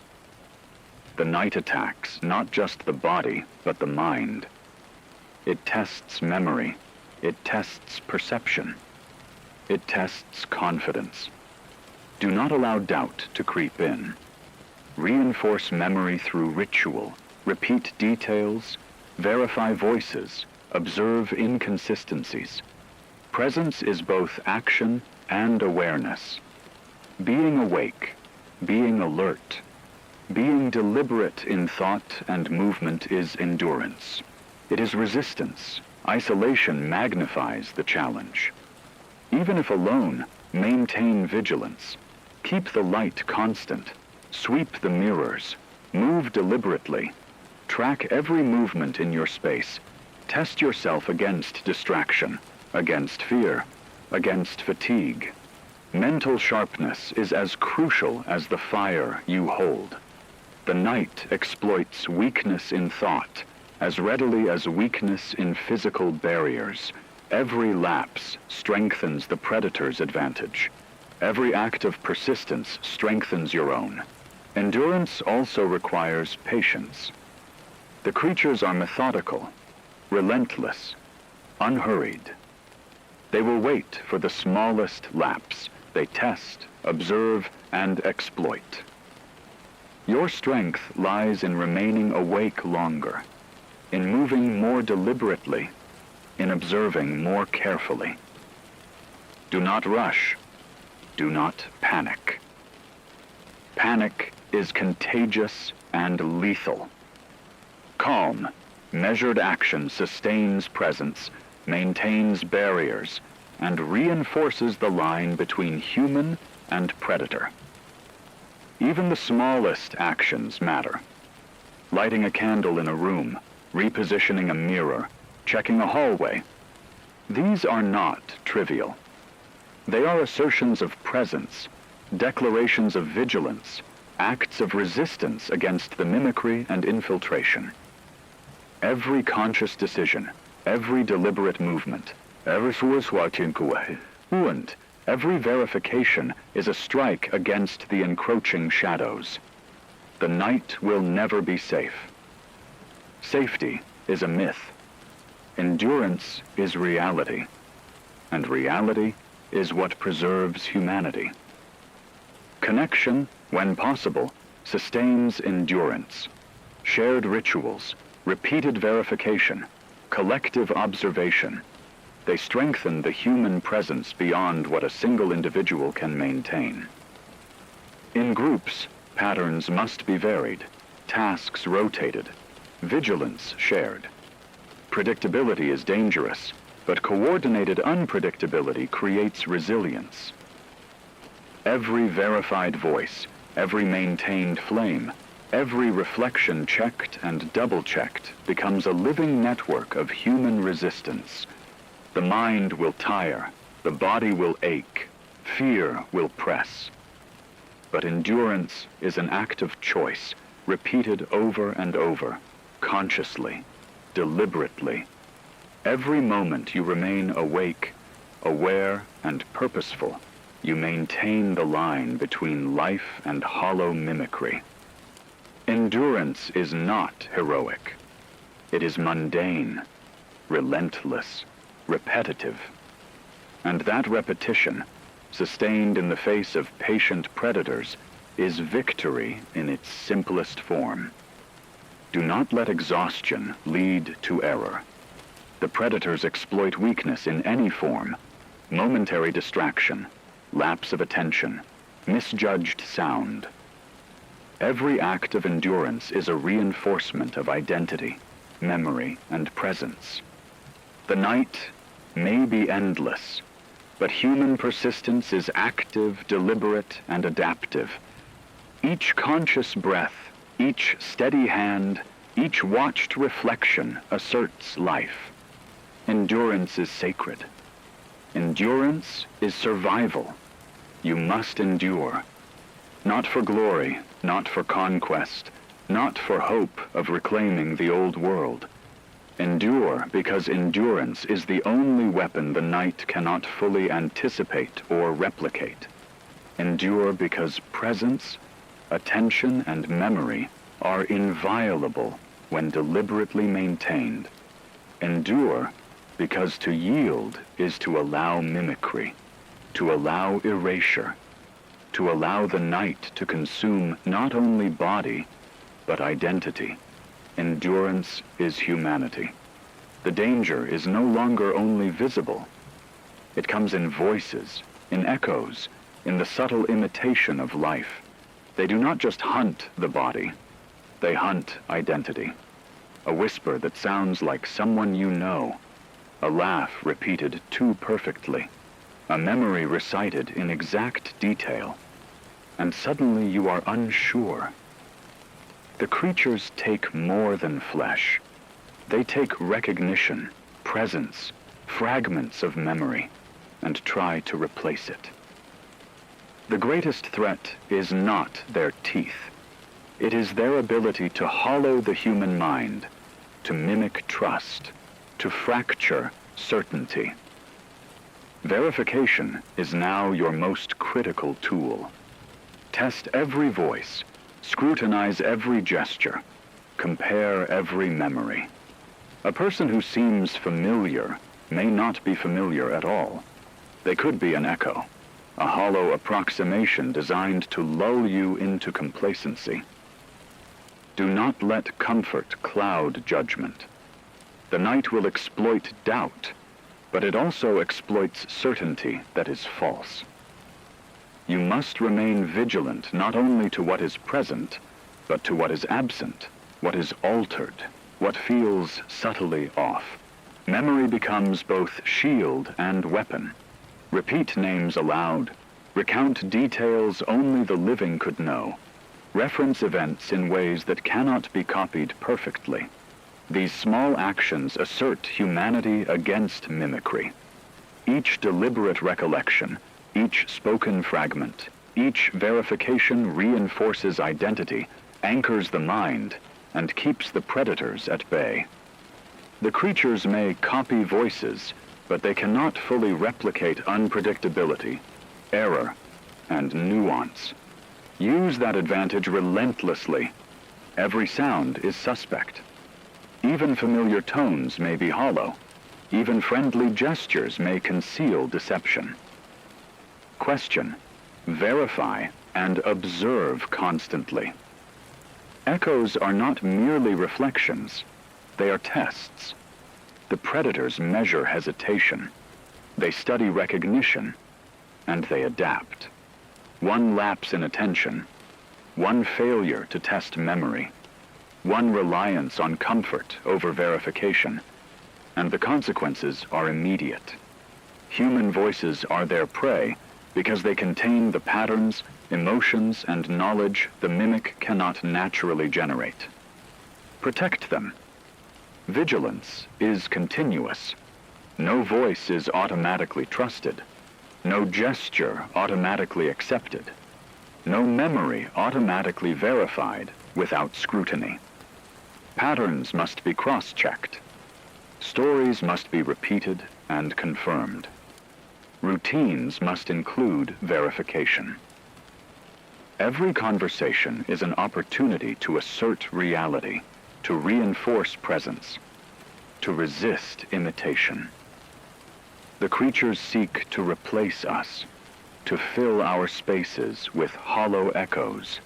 S1: The night attacks not just the body, but the mind. It tests memory. It tests perception. It tests confidence. Do not allow doubt to creep in. Reinforce memory through ritual. Repeat details. Verify voices. Observe inconsistencies. Presence is both action and awareness. Being awake, being alert, being deliberate in thought and movement is endurance. It is resistance. Isolation magnifies the challenge. Even if alone, maintain vigilance. Keep the light constant. Sweep the mirrors. Move deliberately. Track every movement in your space. Test yourself against distraction, against fear, against fatigue. Mental sharpness is as crucial as the fire you hold. The night exploits weakness in thought as readily as weakness in physical barriers. Every lapse strengthens the predator's advantage. Every act of persistence strengthens your own. Endurance also requires patience. The creatures are methodical, relentless, unhurried. They will wait for the smallest lapse. They test, observe, and exploit. Your strength lies in remaining awake longer, in moving more deliberately, in observing more carefully. Do not rush. Do not panic. Panic is contagious and lethal. Calm, measured action sustains presence, maintains barriers, and reinforces the line between human and predator. Even the smallest actions matter. Lighting a candle in a room, repositioning a mirror, checking a hallway. These are not trivial. They are assertions of presence, declarations of vigilance, acts of resistance against the mimicry and infiltration. Every conscious decision, every deliberate movement, every verification is a strike against the encroaching shadows. The night will never be safe. Safety is a myth. Endurance is reality. And reality is what preserves humanity. Connection, when possible, sustains endurance. Shared rituals, repeated verification, collective observation. They strengthen the human presence beyond what a single individual can maintain. In groups, patterns must be varied, tasks rotated, vigilance shared. Predictability is dangerous, but coordinated unpredictability creates resilience. Every verified voice, every maintained flame, every reflection checked and double-checked becomes a living network of human resistance. The mind will tire, the body will ache, fear will press. But endurance is an act of choice, repeated over and over, consciously, deliberately. Every moment you remain awake, aware, and purposeful, you maintain the line between life and hollow mimicry. Endurance is not heroic. It is mundane, relentless, repetitive. And that repetition, sustained in the face of patient predators, is victory in its simplest form. Do not let exhaustion lead to error. The predators exploit weakness in any form: momentary distraction, lapse of attention, misjudged sound. Every act of endurance is a reinforcement of identity, memory, and presence. The night may be endless, but human persistence is active, deliberate, and adaptive. Each conscious breath, each steady hand, each watched reflection asserts life. Endurance is sacred. Endurance is survival. You must endure. Not for glory, not for conquest, not for hope of reclaiming the old world. Endure because endurance is the only weapon the night cannot fully anticipate or replicate. Endure because presence, attention, and memory are inviolable when deliberately maintained. Endure because to yield is to allow mimicry, to allow erasure, to allow the night to consume not only body, but identity. Endurance is humanity. The danger is no longer only visible. It comes in voices, in echoes, in the subtle imitation of life. They do not just hunt the body, they hunt identity. A whisper that sounds like someone you know, a laugh repeated too perfectly, a memory recited in exact detail, and suddenly you are unsure. The creatures take more than flesh. They take recognition, presence, fragments of memory, and try to replace it. The greatest threat is not their teeth. It is their ability to hollow the human mind, to mimic trust, to fracture certainty. Verification is now your most critical tool. Test every voice, scrutinize every gesture, compare every memory. A person who seems familiar may not be familiar at all. They could be an echo, a hollow approximation designed to lull you into complacency. Do not let comfort cloud judgment. The night will exploit doubt, but it also exploits certainty that is false. You must remain vigilant not only to what is present, but to what is absent, what is altered, what feels subtly off. Memory becomes both shield and weapon. Repeat names aloud. Recount details only the living could know. Reference events in ways that cannot be copied perfectly. These small actions assert humanity against mimicry. Each deliberate recollection, each spoken fragment, each verification reinforces identity, anchors the mind, and keeps the predators at bay. The creatures may copy voices, but they cannot fully replicate unpredictability, error, and nuance. Use that advantage relentlessly. Every sound is suspect. Even familiar tones may be hollow. Even friendly gestures may conceal deception. Question, verify, and observe constantly. Echoes are not merely reflections. They are tests. The predators measure hesitation. They study recognition, and they adapt. One lapse in attention, one failure to test memory, one reliance on comfort over verification, and the consequences are immediate. Human voices are their prey because they contain the patterns, emotions, and knowledge the mimic cannot naturally generate. Protect them. Vigilance is continuous. No voice is automatically trusted. No gesture automatically accepted. No memory automatically verified without scrutiny. Patterns must be cross-checked. Stories must be repeated and confirmed. Routines must include verification. Every conversation is an opportunity to assert reality, to reinforce presence, to resist imitation. The creatures seek to replace us, to fill our spaces with hollow echoes.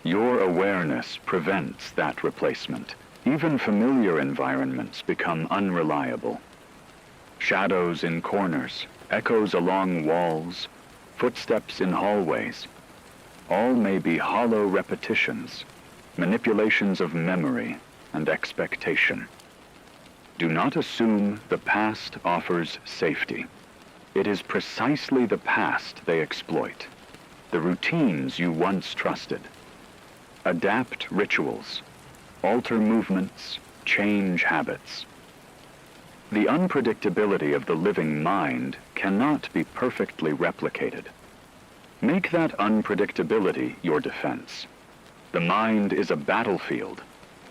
S1: Your awareness prevents that replacement. Even familiar environments become unreliable. Shadows in corners, echoes along walls, footsteps in hallways, all may be hollow repetitions, manipulations of memory and expectation. Do not assume the past offers safety. It is precisely the past they exploit, the routines you once trusted. Adapt rituals, alter movements, change habits. The unpredictability of the living mind cannot be perfectly replicated. Make that unpredictability your defense. The mind is a battlefield.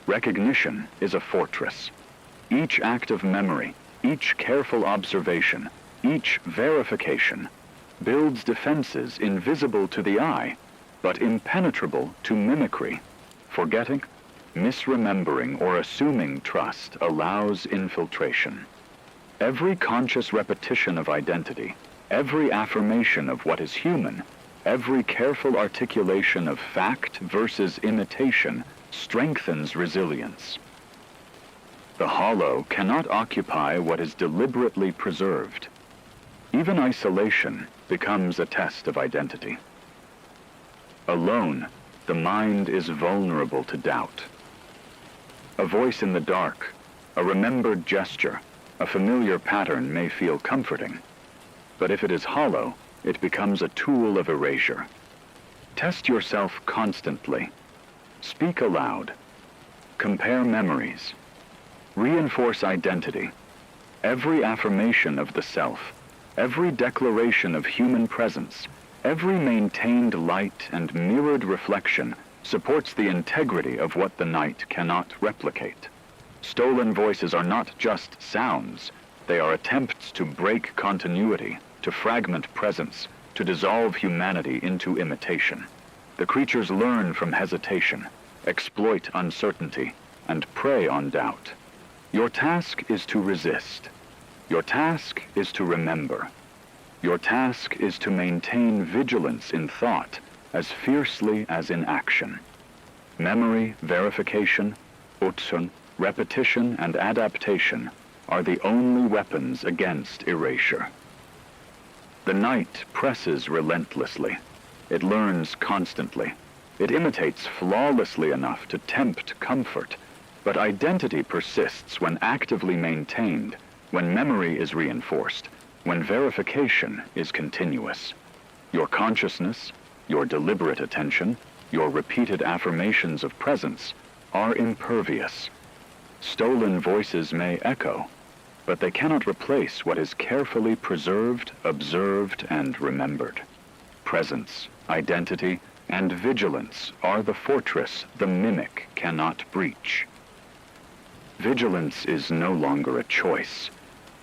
S1: Recognition is a fortress. Each act of memory, each careful observation, each verification builds defenses invisible to the eye, but impenetrable to mimicry. Forgetting, misremembering, or assuming trust allows infiltration. Every conscious repetition of identity, every affirmation of what is human, every careful articulation of fact versus imitation strengthens resilience. The hollow cannot occupy what is deliberately preserved. Even isolation becomes a test of identity. Alone, the mind is vulnerable to doubt. A voice in the dark, a remembered gesture, a familiar pattern may feel comforting, but if it is hollow, it becomes a tool of erasure. Test yourself constantly. Speak aloud. Compare memories. Reinforce identity. Every affirmation of the self, every declaration of human presence, every maintained light and mirrored reflection supports the integrity of what the night cannot replicate. Stolen voices are not just sounds. They are attempts to break continuity, to fragment presence, to dissolve humanity into imitation. The creatures learn from hesitation, exploit uncertainty, and prey on doubt. Your task is to resist. Your task is to remember. Your task is to maintain vigilance in thought as fiercely as in action. Memory, verification, utsun, repetition, and adaptation are the only weapons against erasure. The night presses relentlessly. It learns constantly. It imitates flawlessly enough to tempt comfort, but identity persists when actively maintained, when memory is reinforced, when verification is continuous. Your consciousness, your deliberate attention, your repeated affirmations of presence are impervious. Stolen voices may echo, but they cannot replace what is carefully preserved, observed, and remembered. Presence, identity, and vigilance are the fortress the mimic cannot breach. Vigilance is no longer a choice.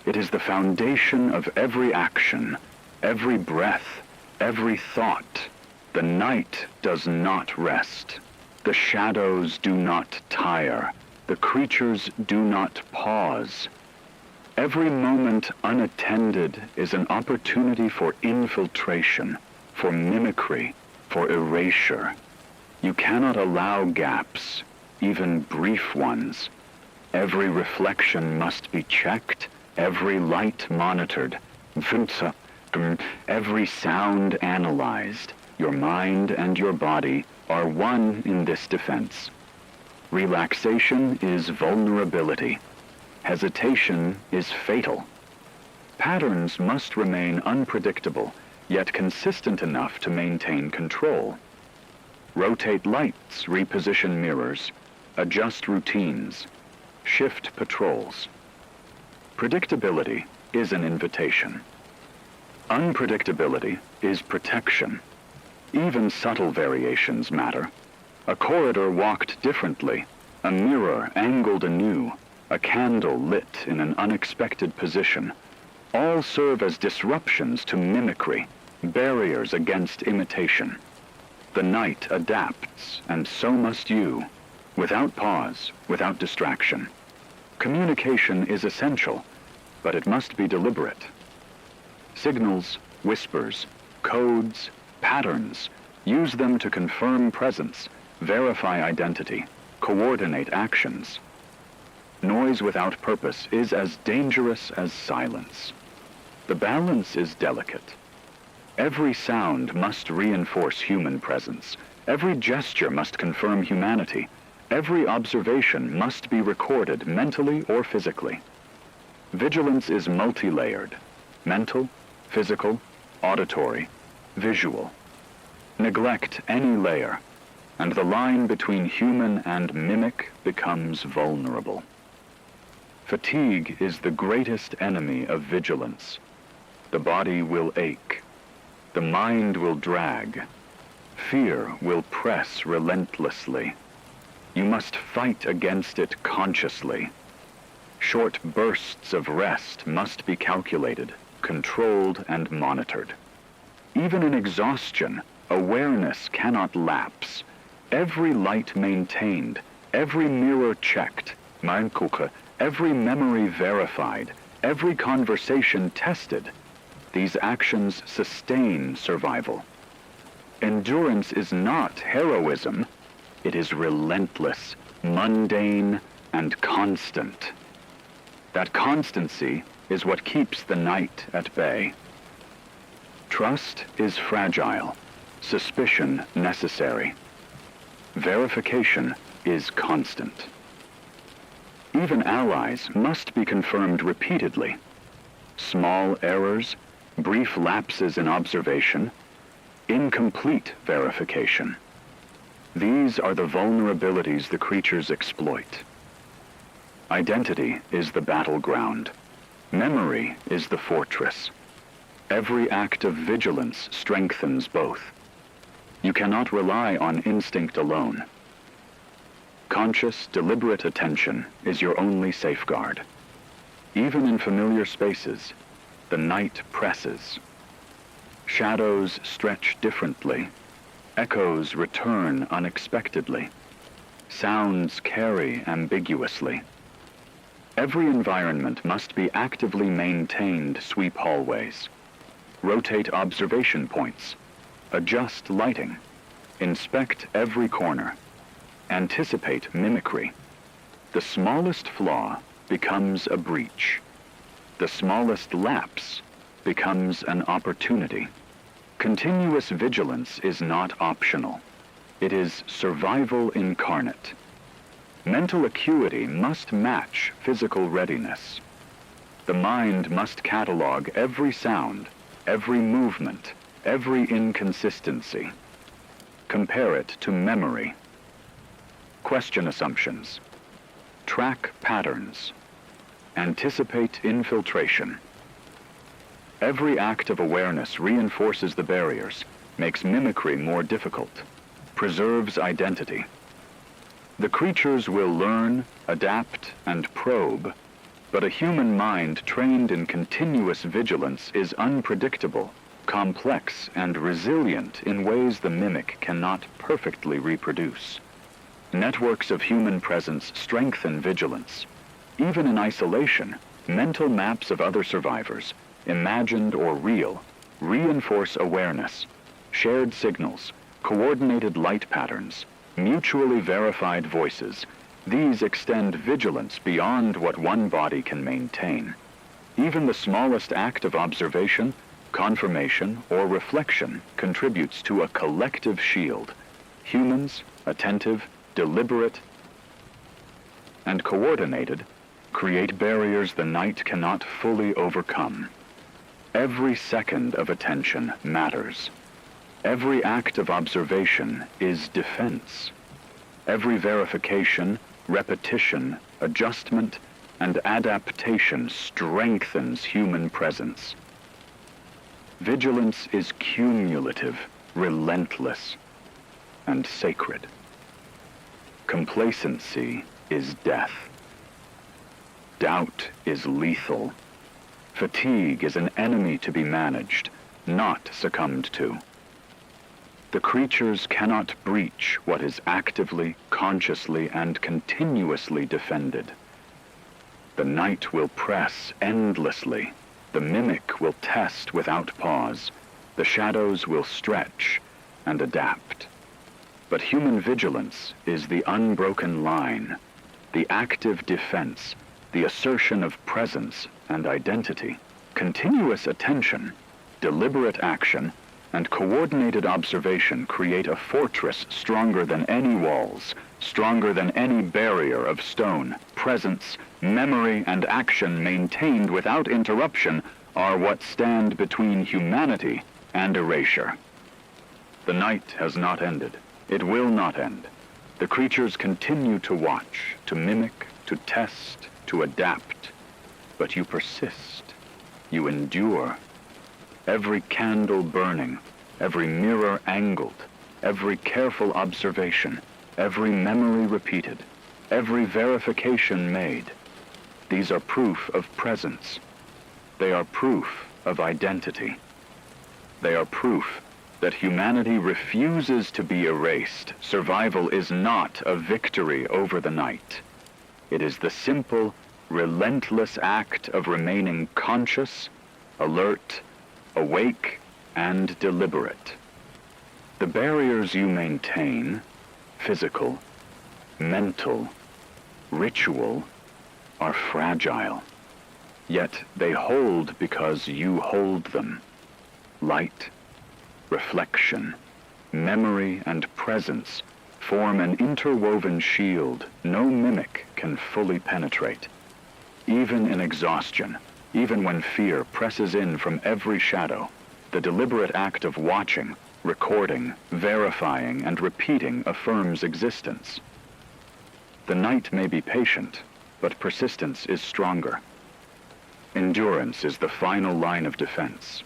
S1: It is the foundation of every action, every breath, every thought. The night does not rest. The shadows do not tire. The creatures do not pause. Every moment unattended is an opportunity for infiltration, for mimicry, for erasure. You cannot allow gaps, even brief ones. Every reflection must be checked, every light monitored, every sound analyzed. Your mind and your body are one in this defense. Relaxation is vulnerability. Hesitation is fatal. Patterns must remain unpredictable, yet consistent enough to maintain control. Rotate lights, reposition mirrors, adjust routines, shift patrols. Predictability is an invitation. Unpredictability is protection. Even subtle variations matter. A corridor walked differently, a mirror angled anew, a candle lit in an unexpected position. All serve as disruptions to mimicry, barriers against imitation. The night adapts, and so must you, without pause, without distraction. Communication is essential, but it must be deliberate. Signals, whispers, codes, patterns, use them to confirm presence, verify identity, coordinate actions. Noise without purpose is as dangerous as silence. The balance is delicate. Every sound must reinforce human presence. Every gesture must confirm humanity. Every observation must be recorded mentally or physically. Vigilance is multi-layered: mental, physical, auditory, visual. Neglect any layer, and the line between human and mimic becomes vulnerable. Fatigue is the greatest enemy of vigilance. The body will ache. The mind will drag. Fear will press relentlessly. You must fight against it consciously. Short bursts of rest must be calculated, controlled, and monitored. Even in exhaustion, awareness cannot lapse. Every light maintained, every mirror checked, every memory verified, every conversation tested. These actions sustain survival. Endurance is not heroism. It is relentless, mundane, and constant. That constancy is what keeps the night at bay. Trust is fragile, suspicion necessary. Verification is constant. Even allies must be confirmed repeatedly. Small errors, brief lapses in observation, incomplete verification. These are the vulnerabilities the creatures exploit. Identity is the battleground. Memory is the fortress. Every act of vigilance strengthens both. You cannot rely on instinct alone. Conscious, deliberate attention is your only safeguard. Even in familiar spaces, the night presses. Shadows stretch differently. Echoes return unexpectedly. Sounds carry ambiguously. Every environment must be actively maintained. Sweep hallways. Rotate observation points. Adjust lighting. Inspect every corner. Anticipate mimicry. The smallest flaw becomes a breach. The smallest lapse becomes an opportunity. Continuous vigilance is not optional. It is survival incarnate. Mental acuity must match physical readiness. The mind must catalog every sound, every movement, every inconsistency. Compare it to memory. Question assumptions. Track patterns. Anticipate infiltration. Every act of awareness reinforces the barriers, makes mimicry more difficult, preserves identity. The creatures will learn, adapt, and probe, but a human mind trained in continuous vigilance is unpredictable, complex, and resilient in ways the mimic cannot perfectly reproduce. Networks of human presence strengthen vigilance. Even in isolation, mental maps of other survivors, imagined or real, reinforce awareness. Shared signals, coordinated light patterns, mutually verified voices, these extend vigilance beyond what one body can maintain. Even the smallest act of observation, confirmation, or reflection contributes to a collective shield. Humans, attentive, deliberate, and coordinated, create barriers the night cannot fully overcome. Every second of attention matters. Every act of observation is defense. Every verification, repetition, adjustment, and adaptation strengthens human presence. Vigilance is cumulative, relentless, and sacred. Complacency is death. Doubt is lethal. Fatigue is an enemy to be managed, not succumbed to. The creatures cannot breach what is actively, consciously, and continuously defended. The night will press endlessly. The mimic will test without pause. The shadows will stretch and adapt. But human vigilance is the unbroken line, the active defense, the assertion of presence and identity. Continuous attention, deliberate action, and coordinated observation create a fortress stronger than any walls, stronger than any barrier of stone. Presence, memory, and action maintained without interruption are what stand between humanity and erasure. The night has not ended. It will not end. The creatures continue to watch, to mimic, to test, to adapt. But you persist. You endure. Every candle burning, every mirror angled, every careful observation, every memory repeated, every verification made. These are proof of presence. They are proof of identity. They are proof that humanity refuses to be erased. Survival is not a victory over the night. It is the simple, relentless act of remaining conscious, alert, awake, and deliberate. The barriers you maintain, physical, mental, ritual, are fragile. Yet they hold because you hold them. Light, reflection, memory, and presence form an interwoven shield no mimic can fully penetrate. Even in exhaustion, even when fear presses in from every shadow, the deliberate act of watching, recording, verifying, and repeating affirms existence. The night may be patient, but persistence is stronger. Endurance is the final line of defense.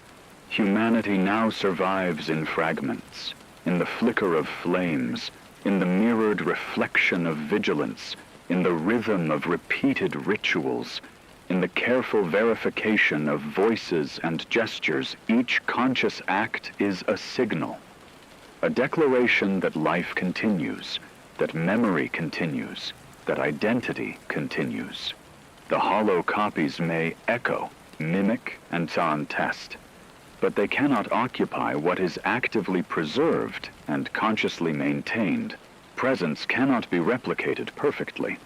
S1: Humanity now survives in fragments, in the flicker of flames, in the mirrored reflection of vigilance, in the rhythm of repeated rituals, in the careful verification of voices and gestures. Each conscious act is a signal, a declaration that life continues, that memory continues, that identity continues. The hollow copies may echo, mimic, and test, but they cannot occupy what is actively preserved and consciously maintained. Presence cannot be replicated perfectly.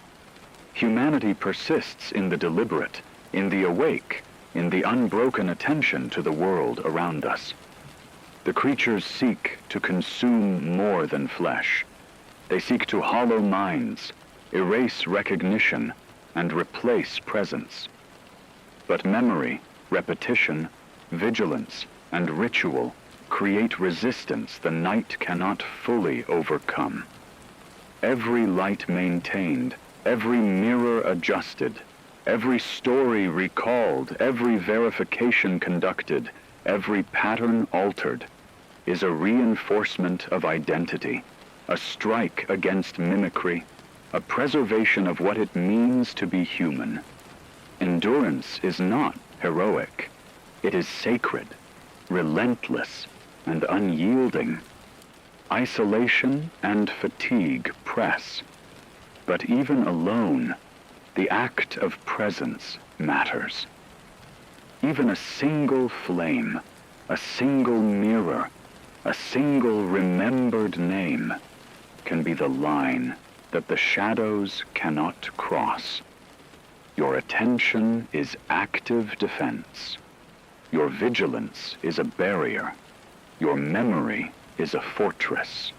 S1: Humanity persists in the deliberate, in the awake, in the unbroken attention to the world around us. The creatures seek to consume more than flesh. They seek to hollow minds, erase recognition, and replace presence. But memory, repetition, vigilance, and ritual create resistance the night cannot fully overcome. Every light maintained, every mirror adjusted, every story recalled, every verification conducted, every pattern altered, is a reinforcement of identity, a strike against mimicry, a preservation of what it means to be human. Endurance is not heroic. It is sacred, relentless, and unyielding. Isolation and fatigue press. But even alone, the act of presence matters. Even a single flame, a single mirror, a single remembered name can be the line that the shadows cannot cross. Your attention is active defense. Your vigilance is a barrier. Your memory is a fortress.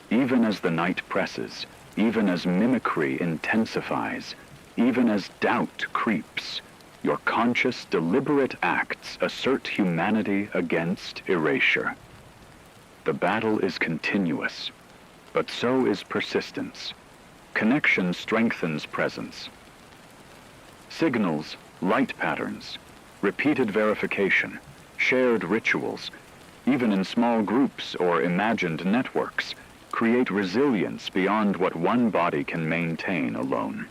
S1: Even as the night presses, even as mimicry intensifies, even as doubt creeps, your conscious, deliberate acts assert humanity against erasure. The battle is continuous, but so is persistence. Connection strengthens presence. Signals, light patterns, repeated verification, shared rituals, even in small groups or imagined networks, create resilience beyond what one body can maintain alone.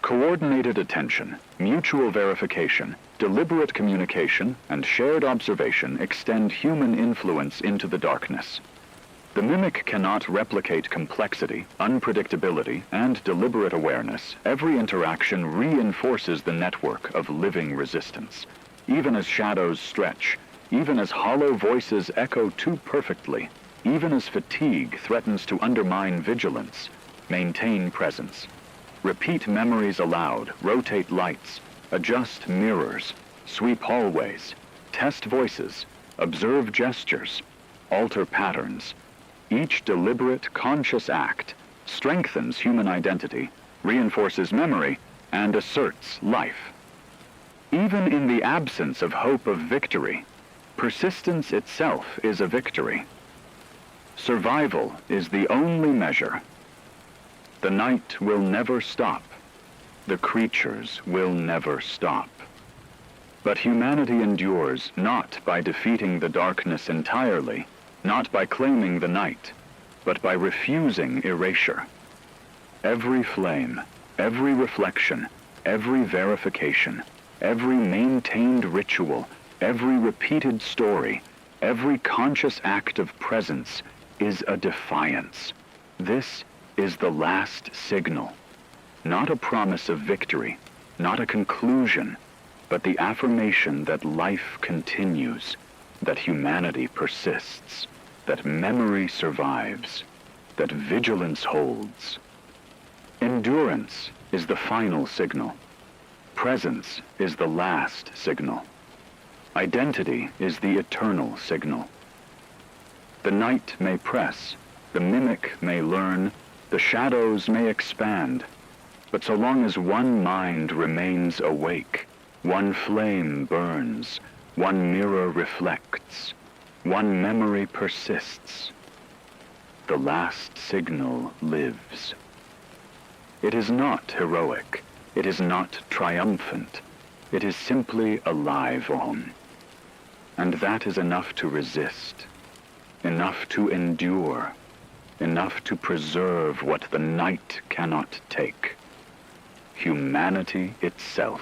S1: Coordinated attention, mutual verification, deliberate communication, and shared observation extend human influence into the darkness. The mimic cannot replicate complexity, unpredictability, and deliberate awareness. Every interaction reinforces the network of living resistance. Even as shadows stretch, even as hollow voices echo too perfectly, even as fatigue threatens to undermine vigilance, maintain presence. Repeat memories aloud, rotate lights, adjust mirrors, sweep hallways, test voices, observe gestures, alter patterns. Each deliberate, conscious act strengthens human identity, reinforces memory, and asserts life. Even in the absence of hope of victory, persistence itself is a victory. Survival is the only measure. The night will never stop. The creatures will never stop. But humanity endures not by defeating the darkness entirely, not by claiming the night, but by refusing erasure. Every flame, every reflection, every verification, every maintained ritual, every repeated story, every conscious act of presence is a defiance. This is the last signal, not a promise of victory, not a conclusion, but the affirmation that life continues, that humanity persists, that memory survives, that vigilance holds. Endurance is the final signal. Presence is the last signal. Identity is the eternal signal. The night may press, the mimic may learn, the shadows may expand, but so long as one mind remains awake, one flame burns, one mirror reflects, one memory persists, the last signal lives. It is not heroic, it is not triumphant, it is simply alive on. And that is enough to resist, enough to endure, enough to preserve what the night cannot take. Humanity itself.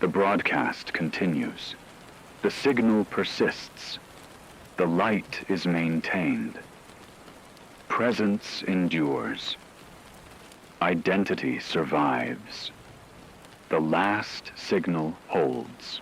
S1: The broadcast continues. The signal persists. The light is maintained. Presence endures. Identity survives. The last signal holds.